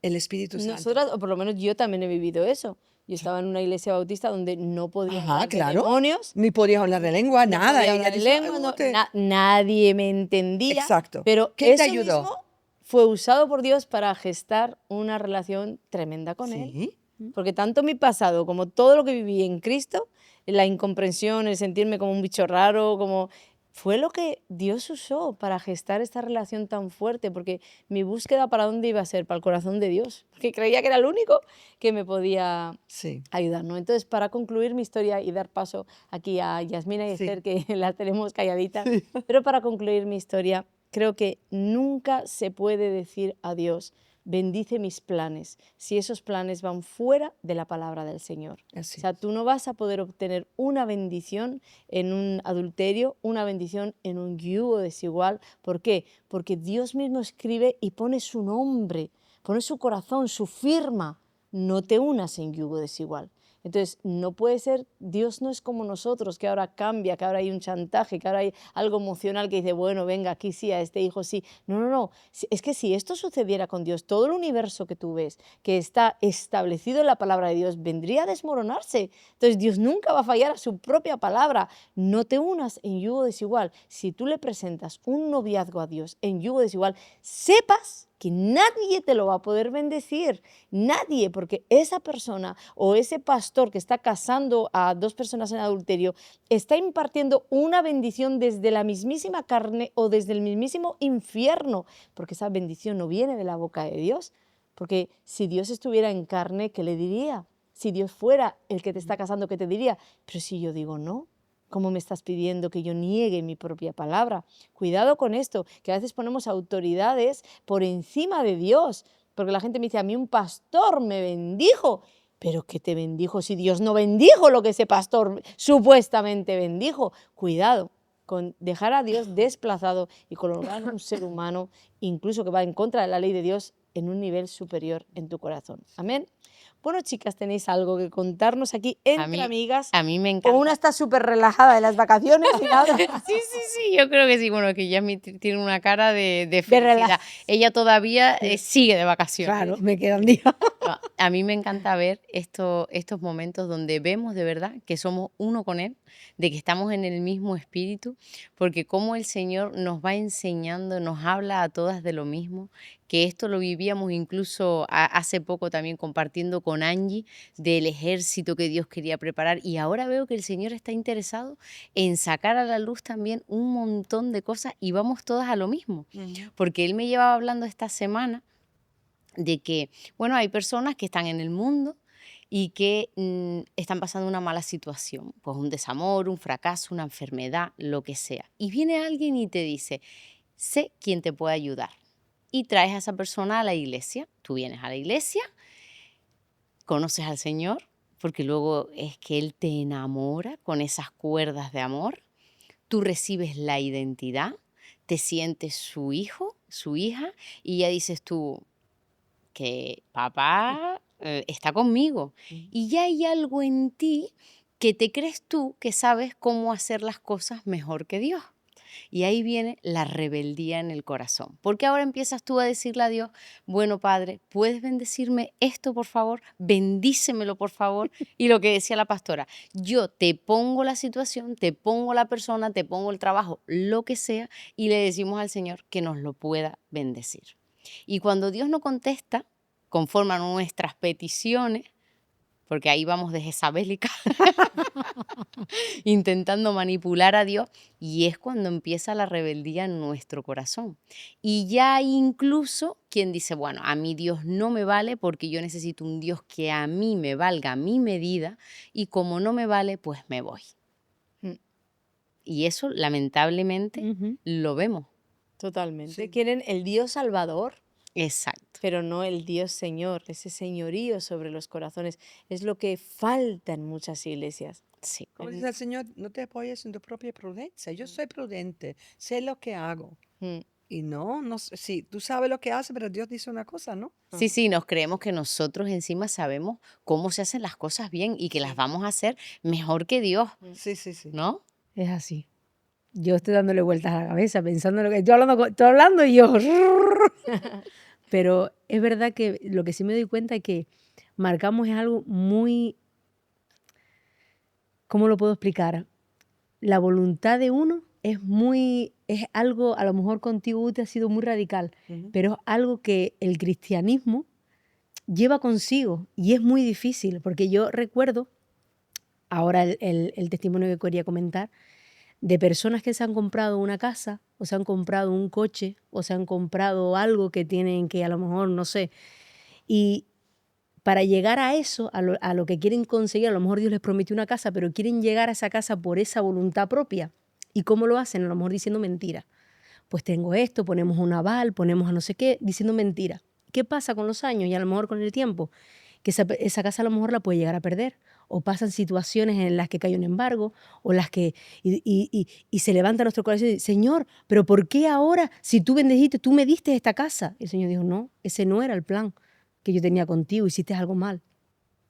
El Espíritu Santo. Nosotras, o por lo menos yo también he vivido eso. Yo estaba en una iglesia bautista donde no podía Ajá, hablar de claro. demonios, Ni podías hablar de lengua, no nada. podía Ella hablar en dice, "Ay, lengua, no te-". nadie me entendía. Exacto. Pero ¿Quién te eso ayudó? mismo fue usado por Dios para gestar una relación tremenda con Él. Sí. Porque tanto mi pasado como todo lo que viví en Cristo, la incomprensión, el sentirme como un bicho raro, como fue lo que Dios usó para gestar esta relación tan fuerte, porque mi búsqueda para dónde iba a ser, para el corazón de Dios, porque creía que era el único que me podía Sí. ayudar, ¿no? Entonces, para concluir mi historia y dar paso aquí a Yasmina y Sí. Esther, que las tenemos calladitas, pero para concluir mi historia, creo que nunca se puede decir a Dios, bendice mis planes, si esos planes van fuera de la palabra del Señor. Así O sea, tú no vas a poder obtener una bendición en un adulterio, una bendición en un yugo desigual. ¿Por qué? Porque Dios mismo escribe y pone su nombre pone su corazón, su firma. No te unas en yugo desigual. Entonces, no puede ser, Dios no es como nosotros, que ahora cambia, que ahora hay un chantaje, que ahora hay algo emocional que dice, bueno, venga, aquí sí, a este hijo sí. No, no, no. Es que si esto sucediera con Dios, todo el universo que tú ves, que está establecido en la palabra de Dios, vendría a desmoronarse. Entonces, Dios nunca va a fallar a su propia palabra. No te unas en yugo desigual. Si tú le presentas un noviazgo a Dios en yugo desigual, sepas que nadie te lo va a poder bendecir, nadie, porque esa persona o ese pastor que está casando a dos personas en adulterio está impartiendo una bendición desde la mismísima carne o desde el mismísimo infierno, porque esa bendición no viene de la boca de Dios, porque si Dios estuviera en carne, ¿qué le diría? Si Dios fuera el que te está casando, ¿qué te diría? Pero si yo digo no, ¿cómo me estás pidiendo que yo niegue mi propia palabra? Cuidado con esto, que a veces ponemos autoridades por encima de Dios, porque la gente me dice, a mí un pastor me bendijo, pero ¿qué te bendijo si Dios no bendijo lo que ese pastor supuestamente bendijo? Cuidado con dejar a Dios desplazado y colocar a un ser humano, incluso que va en contra de la ley de Dios, en un nivel superior en tu corazón. Amén. Bueno, chicas, ¿tenéis algo que contarnos aquí entre amigas? A mí me O encanta. una está súper relajada de las vacaciones y la otra... Sí, sí, sí, yo creo que sí. Bueno, que Yasmi tiene una cara de felicidad. Ella todavía sigue de vacaciones. Claro, me quedan días. No, a mí me encanta ver estos momentos donde vemos de verdad que somos uno con Él, de que estamos en el mismo espíritu, porque como el Señor nos va enseñando, nos habla a todas de lo mismo, que esto lo vivíamos incluso hace poco también compartiendo con Angie del ejército que Dios quería preparar, y ahora veo que el Señor está interesado en sacar a la luz también un montón de cosas y vamos todas a lo mismo, porque Él me llevaba hablando esta semana de que, bueno, hay personas que están en el mundo y que están pasando una mala situación, pues un desamor, un fracaso, una enfermedad, lo que sea. Y viene alguien y te dice, sé quién te puede ayudar. Y traes a esa persona a la iglesia. Tú vienes a la iglesia, conoces al Señor, porque luego es que Él te enamora con esas cuerdas de amor. Tú recibes la identidad, te sientes su hijo, su hija, y ya dices tú, que papá está conmigo. Y ya hay algo en ti que te crees tú que sabes cómo hacer las cosas mejor que Dios. Y ahí viene la rebeldía en el corazón. Porque ahora empiezas tú a decirle a Dios, bueno, Padre, ¿puedes bendecirme esto, por favor? Bendícemelo, por favor. Y lo que decía la pastora, yo te pongo la situación, te pongo la persona, te pongo el trabajo, lo que sea, y le decimos al Señor que nos lo pueda bendecir. Y cuando Dios no contesta, conforme a nuestras peticiones, porque ahí vamos de jezabélica, intentando manipular a Dios, y es cuando empieza la rebeldía en nuestro corazón. Y ya hay incluso quien dice, bueno, a mí Dios no me vale porque yo necesito un Dios que a mí me valga a mi medida, y como no me vale, pues me voy. Y eso, lamentablemente, lo vemos. Totalmente. Sí. Quieren el Dios Salvador, Exacto. pero no el Dios Señor, ese señorío sobre los corazones. Es lo que falta en muchas iglesias. Sí. Como dice el Señor, no te apoyes en tu propia prudencia. Yo soy prudente, sé lo que hago. Mm. Y no sé, sí, tú sabes lo que haces, pero Dios dice una cosa, ¿no? Sí, sí, nos creemos que nosotros encima sabemos cómo se hacen las cosas bien y que las vamos a hacer mejor que Dios, Sí, sí, sí. ¿no? Es así. Yo estoy dándole vueltas a la cabeza, pensando en lo que estoy hablando y yo. Pero es verdad que lo que sí me doy cuenta es que marcamos es algo muy, ¿cómo lo puedo explicar? La voluntad de uno es algo, a lo mejor contigo te ha sido muy radical, pero es algo que el cristianismo lleva consigo y es muy difícil, porque yo recuerdo, ahora el testimonio que quería comentar, de personas que se han comprado una casa, o se han comprado un coche, o se han comprado algo que tienen que a lo mejor, no sé, y para llegar a eso, a lo que quieren conseguir, a lo mejor Dios les prometió una casa, pero quieren llegar a esa casa por esa voluntad propia. ¿Y cómo lo hacen? A lo mejor diciendo mentira. Pues tengo esto, ponemos un aval, ponemos a no sé qué, diciendo mentira. ¿Qué pasa con los años y a lo mejor con el tiempo? Que esa casa a lo mejor la puede llegar a perder o pasan situaciones en las que cae un embargo, o las que, y se levanta nuestro corazón y dice, Señor, pero ¿por qué ahora, si tú bendijiste, tú me diste esta casa? Y el Señor dijo, no, ese no era el plan que yo tenía contigo, hiciste algo mal,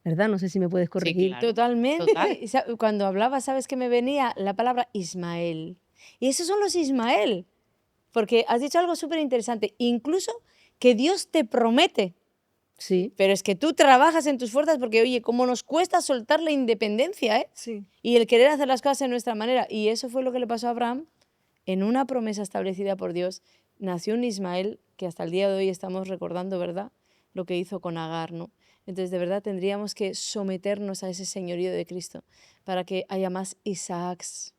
¿verdad? No sé si me puedes Sí, corregir. claro. Totalmente. Total. Y cuando hablaba, ¿sabes qué me venía? La palabra Ismael. Y esos son los Ismael. Porque has dicho algo súper interesante. Incluso que Dios te promete. Sí, Pero es que tú trabajas en tus fuerzas porque, oye, cómo nos cuesta soltar la independencia, ¿eh? Sí. Y el querer hacer las cosas en nuestra manera. Y eso fue lo que le pasó a Abraham. En una promesa establecida por Dios, nació un Ismael que hasta el día de hoy estamos recordando, ¿verdad? Lo que hizo con Agar, ¿no? Entonces, de verdad, tendríamos que someternos a ese señorío de Cristo para que haya más Isaacs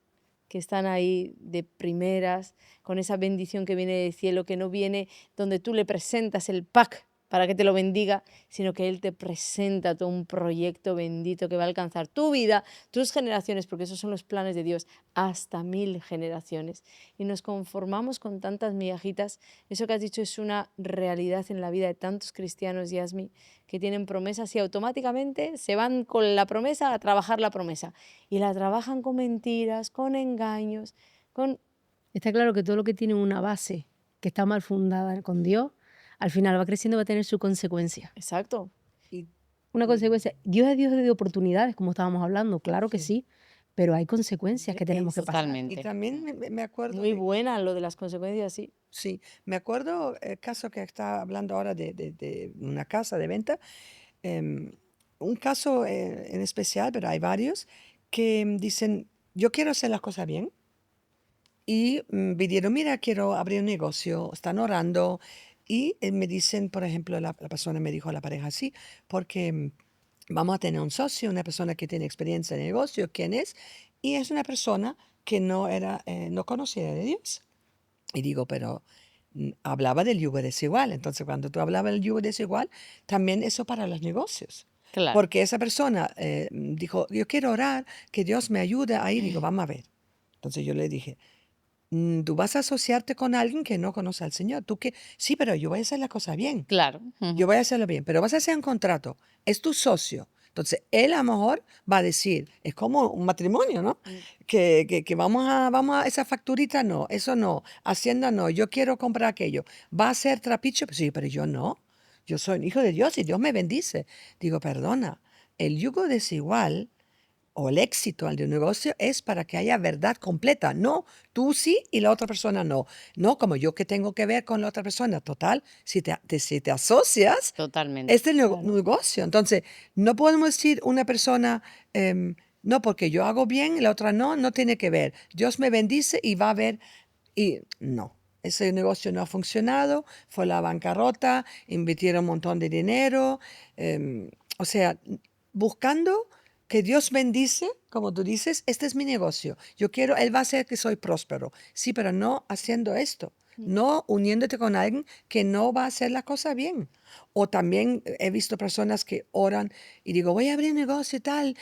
que están ahí de primeras, con esa bendición que viene del cielo, que no viene donde tú le presentas el pack para que te lo bendiga, sino que Él te presenta todo un proyecto bendito que va a alcanzar tu vida, tus generaciones, porque esos son los planes de Dios, hasta 1000 generaciones. Y nos conformamos con tantas migajitas. Eso que has dicho es una realidad en la vida de tantos cristianos, Yasmi, que tienen promesas y automáticamente se van con la promesa a trabajar la promesa. Y la trabajan con mentiras, con engaños, con... está claro que todo lo que tiene una base que está mal fundada con Dios, al final va creciendo, va a tener su consecuencia. Exacto. Y, Una consecuencia. Dios es Dios de oportunidades, como estábamos hablando, claro que Sí. sí, pero hay consecuencias que tenemos que pasar. y Totalmente. también me acuerdo Muy de, buena lo de las consecuencias, sí. sí, me acuerdo el caso que está hablando ahora de una casa de venta. em, un caso en especial, pero hay varios, que dicen, yo quiero hacer las cosas bien. Y pidieron, mira, quiero abrir un negocio, están orando. Y me dicen, por ejemplo, la persona me dijo a la pareja, sí, porque vamos a tener un socio, una persona que tiene experiencia en el negocio, ¿quién es? Y es una persona que no era, no conocía de Dios. Y digo, pero hablaba del yugo desigual. Entonces, cuando tú hablabas del yugo desigual, también eso para los negocios. Claro. Porque esa persona dijo, yo quiero orar, que Dios me ayude ahí. Digo, vamos a ver. Entonces yo le dije, tú vas a asociarte con alguien que no conoce al Señor. Tú que, sí, pero yo voy a hacer la cosa bien. Claro. Yo voy a hacerlo bien, pero vas a hacer un contrato. Es tu socio. Entonces, él a lo mejor va a decir, es como un matrimonio, ¿no? Que vamos a, esa facturita no, eso no, Hacienda no, yo quiero comprar aquello. ¿Va a ser trapicho? Pues sí, pero yo no. Yo soy un hijo de Dios y Dios me bendice. Digo, perdona, el yugo desigual o el éxito al de un negocio es para que haya verdad completa. No, tú sí y la otra persona no. No como yo que tengo que ver con la otra persona. Total, si te asocias, Totalmente. es del Claro. negocio. Entonces, no podemos decir una persona, no, porque yo hago bien y la otra no, no tiene que ver. Dios me bendice y va a ver. Y no, ese negocio no ha funcionado, fue la bancarrota, invirtieron un montón de dinero. O sea, buscando que Dios bendice, como tú dices, este es mi negocio. Yo quiero, Él va a hacer que soy próspero. Sí, pero no haciendo esto. No uniéndote con alguien que no va a hacer la cosa bien. O también he visto personas que oran y digo, voy a abrir un negocio y tal,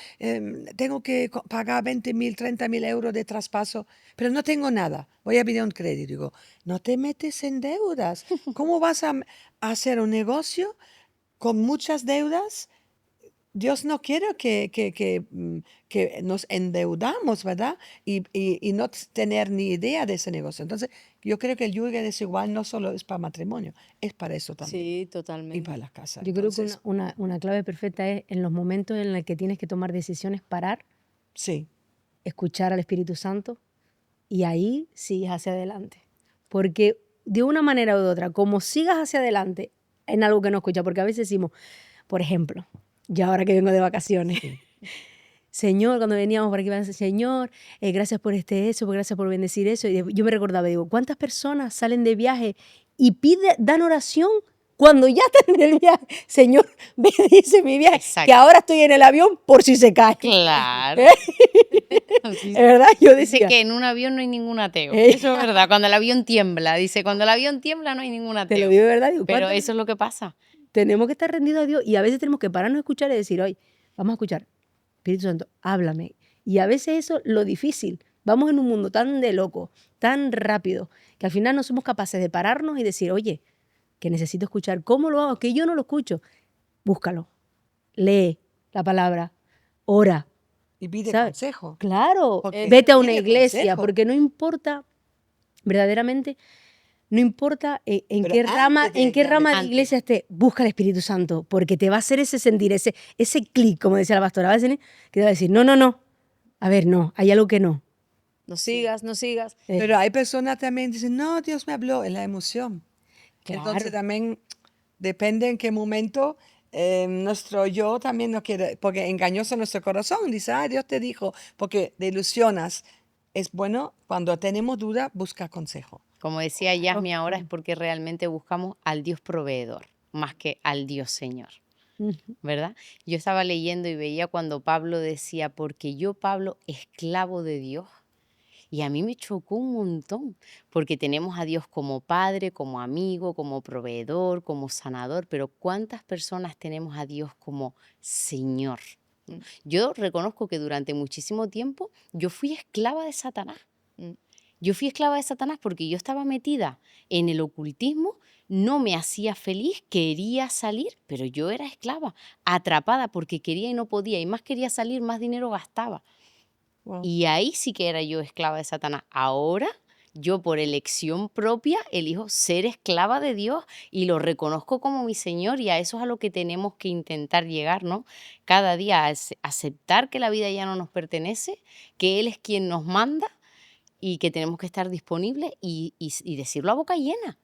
tengo que pagar 20.000, 30.000 euros de traspaso, pero no tengo nada. Voy a pedir un crédito. Digo, no te metes en deudas. ¿Cómo vas a hacer un negocio con muchas deudas? Dios no quiere que nos endeudamos, ¿verdad? Y no tener ni idea de ese negocio. Entonces, yo creo que el yugo desigual no solo es para matrimonio, es para eso también. Sí, Y totalmente. para la casa. Yo creo que Entonces, una clave perfecta es en los momentos en los que tienes que tomar decisiones, parar, sí, escuchar al Espíritu Santo y ahí sigues hacia adelante. Porque de una manera u otra, como sigas hacia adelante en algo que no escuchas, porque a veces decimos, por ejemplo, yo ahora que vengo de vacaciones, sí. Señor, cuando veníamos por aquí, Señor, gracias por eso, gracias por bendecir eso. Y yo me recordaba, digo, ¿cuántas personas salen de viaje y dan oración cuando ya están en el viaje? Señor, bendice mi viaje, Exacto. que ahora estoy en el avión por si se cae. Claro. Sí, Es verdad, yo dice decía, que en un avión no hay ningún ateo. Eh. Eso es verdad. Cuando el avión tiembla, dice, cuando el avión tiembla no hay ningún te lo ateo. digo de verdad, digo, Pero ¿cuántas eso es lo que pasa. tenemos que estar rendidos a Dios y a veces tenemos que pararnos a escuchar y decir, oye, vamos a escuchar, Espíritu Santo, háblame. Y a veces eso es lo difícil. Vamos en un mundo tan de loco, tan rápido, que al final no somos capaces de pararnos y decir, oye, que necesito escuchar. ¿Cómo lo hago? Que yo no lo escucho. Búscalo. Lee la palabra. ora, Y pide ¿sabes? consejo. Claro, Porque vete a una pide iglesia, consejo. porque no importa, verdaderamente, no importa en Pero qué rama, antes de en qué ir a la rama de Antes. iglesia esté, busca al Espíritu Santo, porque te va a hacer ese sentir, ese clic, como decía la pastora, va a ser que te va a decir, no, no, no, a ver, no, hay algo que no. No sigas, no sigas. Pero hay personas también que dicen, no, Dios me habló, es la emoción. Entonces Claro. también depende en qué momento nuestro yo también no quiere, porque engañoso nuestro corazón, dice, ah, Dios te dijo, porque te ilusionas. Es bueno, cuando tenemos duda, busca consejo. Como decía Yasmi ahora, es porque realmente buscamos al Dios proveedor, más que al Dios Señor, Ujú. ¿verdad? Yo estaba leyendo y veía cuando Pablo decía, porque yo, Pablo, esclavo de Dios. Y a mí me chocó un montón, porque tenemos a Dios como Padre, como amigo, como proveedor, como sanador, pero ¿cuántas personas tenemos a Dios como Señor? Mm, Yo reconozco que durante muchísimo tiempo yo fui esclava de Satanás. mm. Yo fui esclava de Satanás porque yo estaba metida en el ocultismo, no me hacía feliz, quería salir, pero yo era esclava, atrapada porque quería y no podía, y más quería salir, más dinero gastaba. Wow. Y ahí sí que era yo esclava de Satanás. Ahora yo por elección propia elijo ser esclava de Dios y lo reconozco como mi Señor, y a eso es a lo que tenemos que intentar llegar, ¿no? Cada día aceptar que la vida ya no nos pertenece, que Él es quien nos manda y que tenemos que estar disponibles y decirlo a boca llena.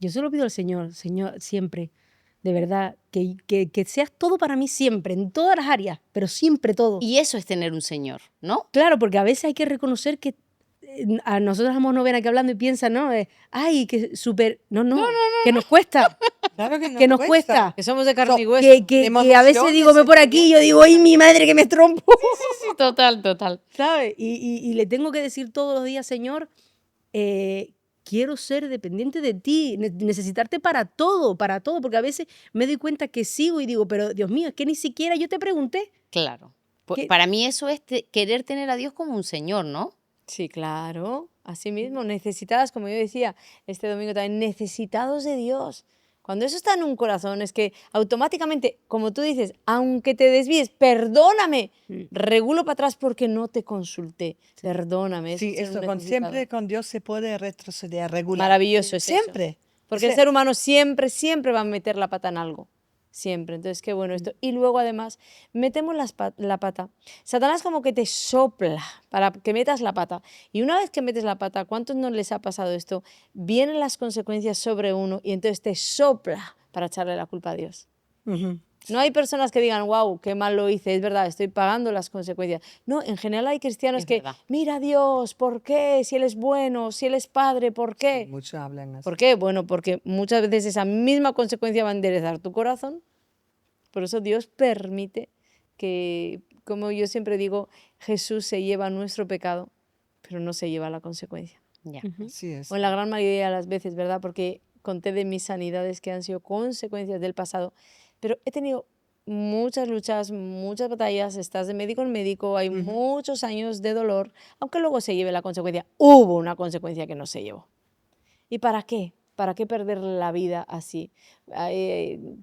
Yo se lo pido al Señor, Señor, siempre, de verdad, que seas todo para mí siempre, en todas las áreas, pero siempre todo. Y eso es tener un Señor, ¿no? Claro, porque a veces hay que reconocer que a nosotros vamos novena aquí hablando y piensan, ¿no? Ay, que súper. No, no, que nos cuesta, Claro que nos cuesta. Que somos de carne y So, hueso. Que a veces digo, ve por aquí y yo digo, ¡ay, mi madre que me trompo! Sí, total, total. ¿Sabes? Y le tengo que decir todos los días, Señor, quiero ser dependiente de ti, necesitarte para todo, porque a veces me doy cuenta que sigo y digo, pero Dios mío, es que ni siquiera yo te pregunté. Claro. ¿Qué? Para mí eso es querer tener a Dios como un Señor, ¿no? Sí, claro. Así mismo, necesitadas, como yo decía este domingo también, necesitados de Dios. Cuando eso está en un corazón, es que automáticamente, como tú dices, aunque te desvíes, perdóname, regulo para atrás porque no te consulté. Perdóname. Sí, ser un esto con, necesitado. siempre con Dios se puede retroceder, regular. Maravilloso es eso. Siempre. Porque el Ese- ser humano siempre, siempre va a meter la pata en algo. Siempre. Entonces, qué bueno esto. Y luego, además, metemos la pata. Satanás como que te sopla para que metas la pata. Y una vez que metes la pata, ¿cuántos no les ha pasado esto? Vienen las consecuencias sobre uno y entonces te sopla para echarle la culpa a Dios. Ujú. No hay personas que digan, wow, qué mal lo hice, es verdad, estoy pagando las consecuencias. No, en general hay cristianos Es que, verdad. mira a Dios, ¿por qué? Si Él es bueno, si Él es padre, ¿por qué? Muchos hablan así. ¿Por qué? Bueno, porque muchas veces esa misma consecuencia va a enderezar tu corazón. Por eso Dios permite que, como yo siempre digo, Jesús se lleva nuestro pecado, pero no se lleva la consecuencia. Ya. Así es. O en la gran mayoría de las veces, ¿verdad? Porque conté de mis sanidades que han sido consecuencias del pasado, pero he tenido muchas luchas, muchas batallas, estás de médico en médico, hay muchos años de dolor, aunque luego se lleve la consecuencia. Hubo una consecuencia que no se llevó. ¿Y para qué? ¿Para qué perder la vida así,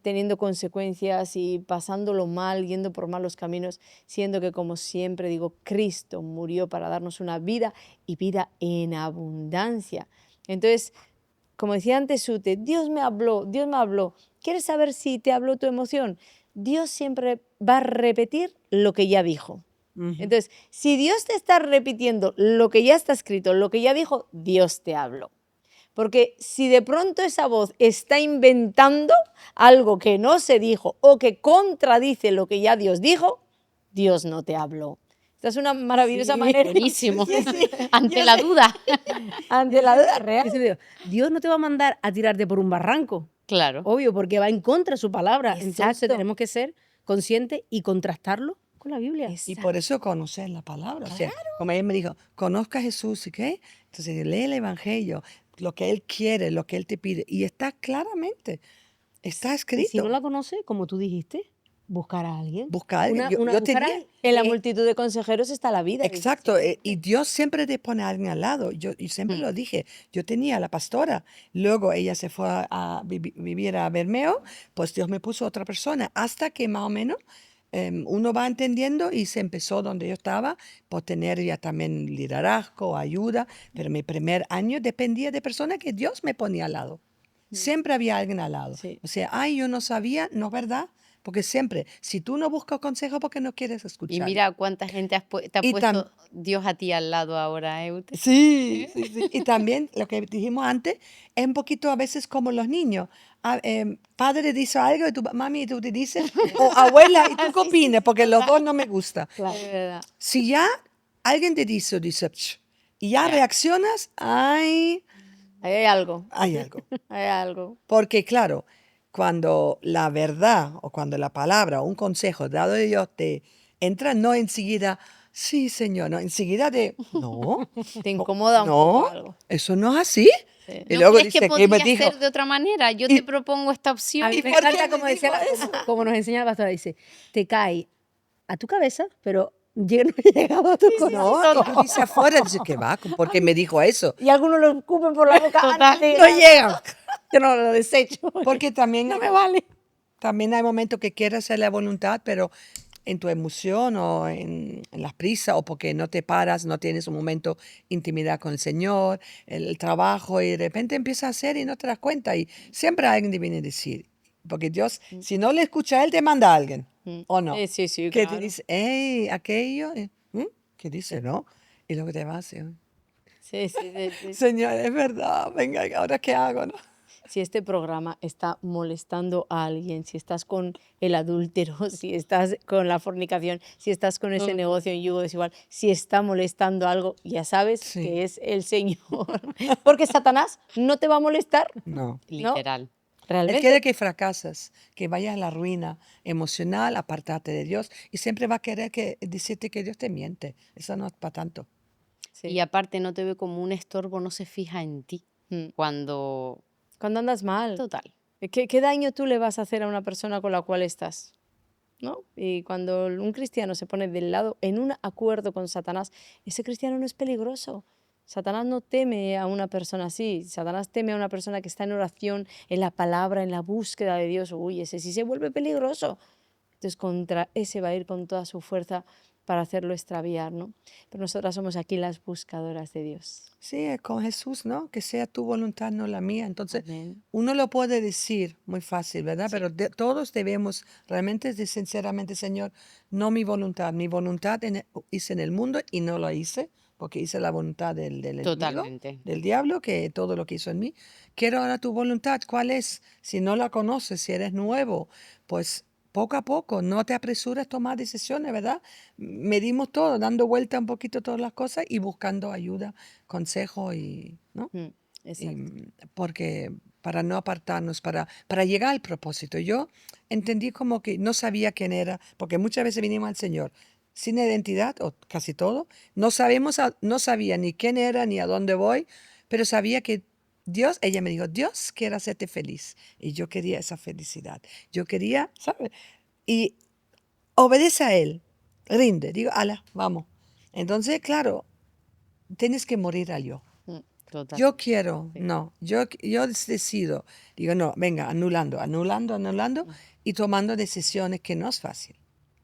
teniendo consecuencias y pasándolo mal, yendo por malos caminos, siendo que, como siempre digo, Cristo murió para darnos una vida y vida en abundancia? Entonces, como decía antes Ute, Dios me habló, Dios me habló. ¿Quieres saber si te habló tu emoción? Dios siempre va a repetir lo que ya dijo. Ujú. Entonces, si Dios te está repitiendo lo que ya está escrito, lo que ya dijo, Dios te habló. Porque si de pronto esa voz está inventando algo que no se dijo o que contradice lo que ya Dios dijo, Dios no te habló. Esta es una maravillosa Sí, manera. Buenísimo. Sí, sí, Ante yo la sé. duda. Ante la duda Yo real. siempre digo, Dios no te va a mandar a tirarte por un barranco, Claro. obvio, porque va en contra de su palabra. Entonces Exacto. tenemos que ser conscientes y contrastarlo con la Biblia. Y por eso conocer la palabra. O sea, como él me dijo, conozca a Jesús, ¿y qué? Entonces lee el Evangelio, lo que Él quiere, lo que Él te pide. Y está claramente, está Y si no escrito. la conoce, como tú dijiste, buscar a alguien. Busca a alguien. Una- Yo buscar a tenía, alguien. En la multitud de consejeros está la vida. dice. exacto, y Dios siempre te pone a alguien al lado. Y siempre lo dije, yo tenía a la pastora, luego ella se fue a vivir a Bermeo, pues Dios me puso otra persona, hasta que más o menos uno va entendiendo y se empezó donde yo estaba por tener ya también liderazgo, ayuda, pero mi primer año dependía de personas que Dios me ponía al lado. Siempre había alguien al lado. Sí. O sea, ay, yo no sabía, ¿no es verdad? Porque siempre, si tú no buscas consejo, porque no quieres Y escuchar. mira cuánta gente te ha Y tam- puesto Dios a ti al lado ahora, Eute. Sí, sí, sí. Y también lo que dijimos antes es un poquito a veces como los niños. Padre dice algo y tú, mami, y tú te dices, o abuela, ¿y tú qué opinas? Porque los dos no me gusta. Claro. Es verdad. Si ya alguien te dice, "Ch", y ya Ya. reaccionas, ay, Ahí hay algo. hay algo. Hay algo. Porque claro, cuando la verdad o cuando la palabra o un consejo dado de Dios te entra, no enseguida, sí, Señor, no, enseguida de, no, Te incomoda un poco no, algo. eso no es así. Sí. Y ¿No luego crees que dice, ¿qué me podría dijo? ser de otra manera? Yo Y- te propongo esta A opción. mí ¿Y me por qué encanta me como, decía dijo como nos enseña la pastora, dice, te cae a tu cabeza, pero no ha llegado a tu corazón. No, y tú dices afuera, dices, ¿qué va? ¿Por qué me dijo eso? Y algunos lo escupen por la boca Total. antes de No llegan. Yo no lo desecho. Porque también, No me vale. también hay momentos que quieres hacer la voluntad, pero en tu emoción o en las prisas o porque no te paras, no tienes un momento de intimidad con el Señor, el trabajo y de repente empiezas a hacer y no te das cuenta y siempre alguien te viene a decir, porque Dios, si no le escucha a Él, te manda a alguien, ¿o no? Sí, sí, Que te claro. dice, hey, aquello, ¿qué dice, no? Y luego te vas, Sí, sí, sí, sí. Señor, es verdad, venga, ¿ahora qué hago, no? Si este programa está molestando a alguien, si estás con el adúltero, si estás con la fornicación, si estás con ese negocio en yugo desigual, si está molestando algo, ya sabes Sí. que es el Señor. Porque Satanás no te va a molestar, No. Literal. Él realmente. quiere que fracasas, que vayas a la ruina emocional, apartarte de Dios, y siempre va a querer decirte que Dios te miente. Eso no es para tanto. Sí. Y aparte no te ve como un estorbo, no se fija en ti. Mm. Cuando... Cuando andas mal, Total. ¿qué daño tú le vas a hacer a una persona con la cual estás? ¿No? Y cuando un cristiano se pone del lado en un acuerdo con Satanás, ese cristiano no es peligroso. Satanás no teme a una persona así. Satanás teme a una persona que está en oración, en la palabra, en la búsqueda de Dios. Uy, ese sí se vuelve peligroso. Entonces contra ese va a ir con toda su fuerza para hacerlo extraviar, ¿no? Pero nosotras somos aquí las buscadoras de Dios. Sí, es con Jesús, ¿no? Que sea tu voluntad, no la mía. Entonces, Amén. uno lo puede decir muy fácil, ¿verdad? Sí. Pero todos debemos realmente decir sinceramente, Señor, no mi voluntad. Mi voluntad hice en el mundo y no la hice, porque hice la voluntad del enemigo, Totalmente. del diablo, que todo lo que hizo en mí. Quiero ahora tu voluntad. ¿Cuál es? Si no la conoces, si eres nuevo, pues poco a poco, no te apresures a tomar decisiones, ¿verdad? Medimos todo, dando vuelta un poquito todas las cosas y buscando ayuda, consejo y, ¿no? Mm, exacto. Porque para no apartarnos, para llegar al propósito. Yo entendí como que no sabía quién era, porque muchas veces vinimos al Señor sin identidad, o casi todo. No sabemos, no sabía ni quién era, ni a dónde voy, pero sabía que Dios, ella me dijo, Dios quiere hacerte feliz. Y yo quería esa felicidad. Yo quería, ¿sabes? Y obedece a Él, rinde, digo, ala, vamos. Entonces, claro, tienes que morir al yo. Mm, total. Yo quiero, Sí. no, yo decido, digo, no, venga, anulando y tomando decisiones que no es fácil,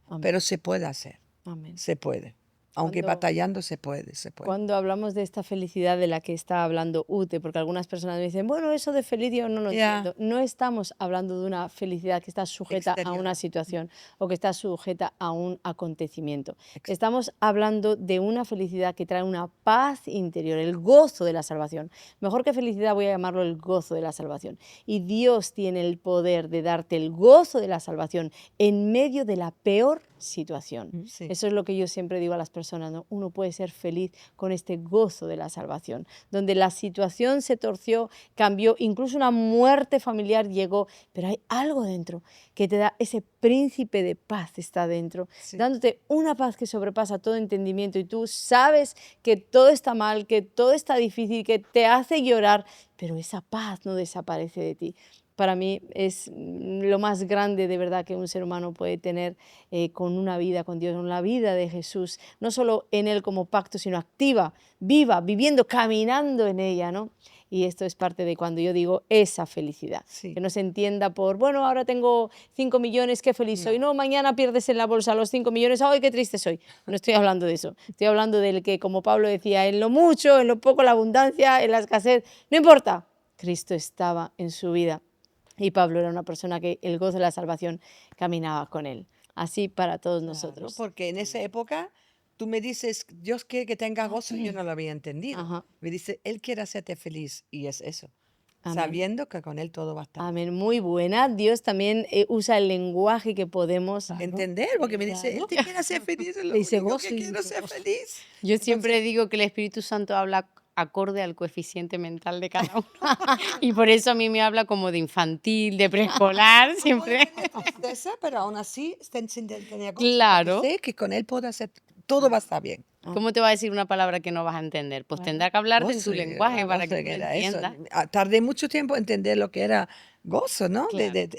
Amén. pero se puede hacer, Amén. se puede. Aunque Cuando- batallando se puede, se puede. Cuando hablamos de esta felicidad de la que está hablando Ute, porque algunas personas me dicen, bueno, eso de feliz yo no lo Ya. entiendo. No estamos hablando de una felicidad que está sujeta a Exterior. una situación o que está sujeta a un acontecimiento. Estamos hablando de una felicidad que trae una paz interior, el gozo de la salvación. Mejor que felicidad voy a llamarlo el gozo de la salvación. Y Dios tiene el poder de darte el gozo de la salvación en medio de la peor situación. Sí. Eso es lo que yo siempre digo a las personas, ¿no? Uno puede ser feliz con este gozo de la salvación, donde la situación se torció, cambió, incluso una muerte familiar llegó, pero hay algo dentro que te da ese príncipe de paz está dentro, Sí. dándote una paz que sobrepasa todo entendimiento y tú sabes que todo está mal, que todo está difícil, que te hace llorar, pero esa paz no desaparece de ti. Para mí es lo más grande de verdad que un ser humano puede tener con una vida con Dios, con la vida de Jesús, no solo en Él como pacto, sino activa, viva, viviendo, caminando en ella, ¿no? Y esto es parte de cuando yo digo esa felicidad. Sí. Que no se entienda por, bueno, ahora tengo 5 millones, qué feliz soy. No, mañana pierdes en la bolsa los 5 millones, ¡ay, qué triste soy! No estoy hablando de eso. Estoy hablando del que, como Pablo decía, en lo mucho, en lo poco, la abundancia, en la escasez, no importa. Cristo estaba en su vida. Y Pablo era una persona que el gozo de la salvación caminaba con él. Así para todos Claro, nosotros. porque en esa época tú me dices, Dios quiere que tengas gozo, y yo no lo había entendido. Ajá. Me dice, Él quiere hacerte feliz, y es eso, Amén. sabiendo que con Él todo va a estar. Amén, muy buena. Dios también usa el lenguaje que podemos Entender, porque me dice, Él te quiere hacer feliz, es lo Le dice único gozo que y quiero dice ser gozo. feliz. Yo siempre digo que el Espíritu Santo habla acorde al coeficiente mental de cada uno. Y por eso a mí me habla como de infantil, de preescolar, siempre. Tristeza, pero aún así tenía gozo, Claro. porque sé que con Él puedo hacer, todo va a estar bien. ¿Cómo te va a decir una palabra que no vas a entender? Pues tendrá que hablarte en Gozo, tu lenguaje para gozo que tú lo era eso. entiendas. Tardé mucho tiempo en entender lo que era gozo, ¿no? Claro. De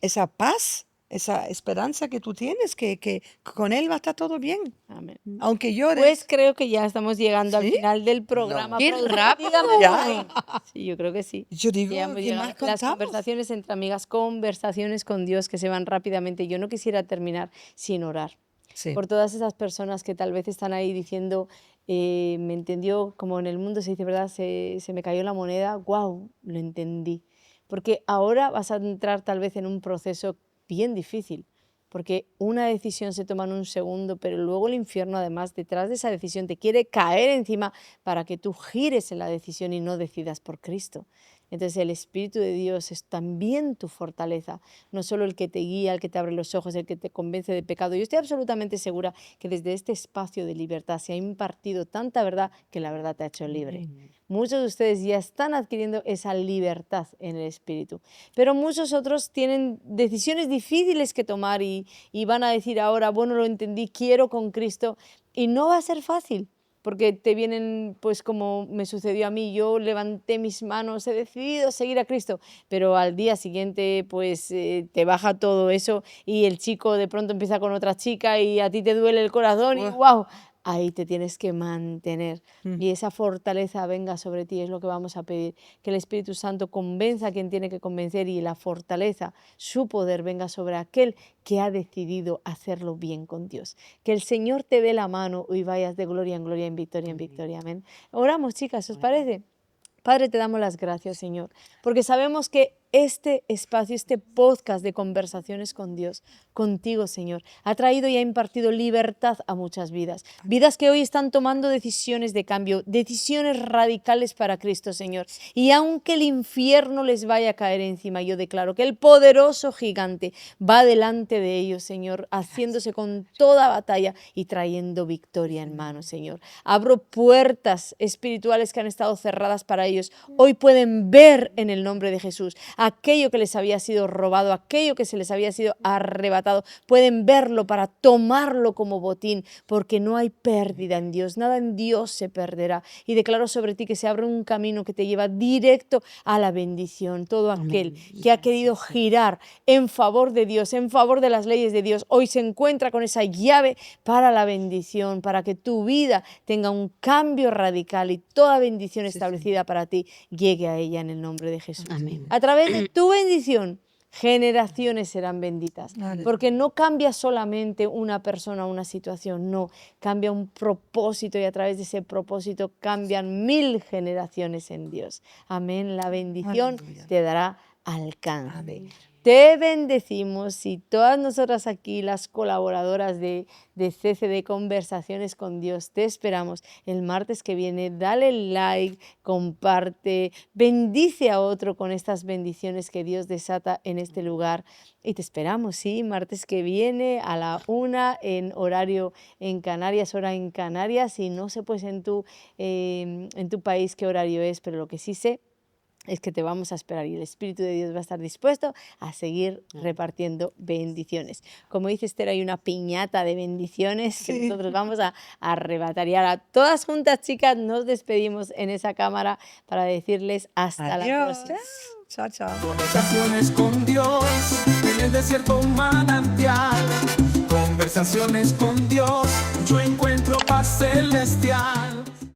esa paz, esa esperanza que tú tienes, que con Él va a estar todo bien. Amén. Aunque llores. Pues creo que ya estamos llegando al ¿Sí? final del programa. ¡Qué Productor, rápido! dígame. Ya. Sí, yo creo que sí. Yo digo, Ya hemos ¿qué llegado. más Las contamos? conversaciones entre amigas, conversaciones con Dios que se van rápidamente. Yo no quisiera terminar sin orar Sí. por todas esas personas que tal vez están ahí diciendo, me entendió, como en el mundo se dice, ¿verdad? Se me cayó la moneda, wow, lo entendí. Porque ahora vas a entrar tal vez en un proceso bien difícil, porque una decisión se toma en un segundo, pero luego el infierno, además, detrás de esa decisión te quiere caer encima para que tú gires en la decisión y no decidas por Cristo. Entonces el Espíritu de Dios es también tu fortaleza, no solo el que te guía, el que te abre los ojos, el que te convence de pecado. Yo estoy absolutamente segura que desde este espacio de libertad se ha impartido tanta verdad que la verdad te ha hecho libre. Muchos de ustedes ya están adquiriendo esa libertad en el Espíritu, pero muchos otros tienen decisiones difíciles que tomar y van a decir ahora, bueno, lo entendí, quiero con Cristo, y no va a ser fácil. Porque te vienen, pues como me sucedió a mí, yo levanté mis manos, he decidido seguir a Cristo, pero al día siguiente pues te baja todo eso y el chico de pronto empieza con otra chica y a ti te duele el corazón y wow, ahí te tienes que mantener. Y esa fortaleza venga sobre ti, es lo que vamos a pedir, que el Espíritu Santo convenza a quien tiene que convencer y la fortaleza, su poder venga sobre aquel que ha decidido hacerlo bien con Dios. Que el Señor te dé la mano y vayas de gloria en gloria, en victoria, amén. Oramos, chicas, ¿os parece? Padre, te damos las gracias, Señor, porque sabemos que este espacio, este podcast de conversaciones con Dios, contigo, Señor, ha traído y ha impartido libertad a muchas vidas. Vidas que hoy están tomando decisiones de cambio, decisiones radicales para Cristo, Señor. Y aunque el infierno les vaya a caer encima, yo declaro que el poderoso gigante va delante de ellos, Señor, haciéndose con toda batalla y trayendo victoria en mano, Señor. Abro puertas espirituales que han estado cerradas para ellos. Hoy pueden ver en el nombre de Jesús aquello que les había sido robado, aquello que se les había sido arrebatado, pueden verlo para tomarlo como botín, porque no hay pérdida en Dios, nada en Dios se perderá. Y declaro sobre ti que se abre un camino que te lleva directo a la bendición. Todo aquel que ha querido girar en favor de Dios, en favor de las leyes de Dios, hoy se encuentra con esa llave para la bendición, para que tu vida tenga un cambio radical y toda bendición establecida para ti llegue a ella en el nombre de Jesús. Amén. A través de tu bendición, generaciones serán benditas, Aleluya. porque no cambia solamente una persona o una situación, no, cambia un propósito y a través de ese propósito cambian 1000 generaciones en Dios. Amén, la bendición Aleluya. te dará alcance. Amén. Te bendecimos y todas nosotras aquí, las colaboradoras de CCD Conversaciones con Dios, te esperamos el martes que viene. Dale like, comparte, bendice a otro con estas bendiciones que Dios desata en este lugar. Y te esperamos, sí, martes que viene a la 1 en horario en Canarias, hora en Canarias. Y no sé pues en tu país qué horario es, pero lo que sí sé es que te vamos a esperar y el Espíritu de Dios va a estar dispuesto a seguir repartiendo bendiciones. Como dice Esther, hay una piñata de bendiciones que nosotros vamos a arrebatar. Y ahora, todas juntas, chicas, nos despedimos en esa cámara para decirles hasta la Adiós. próxima. Chao, chao. Conversaciones con Dios, en el desierto un manantial. Conversaciones con Dios, yo encuentro paz celestial.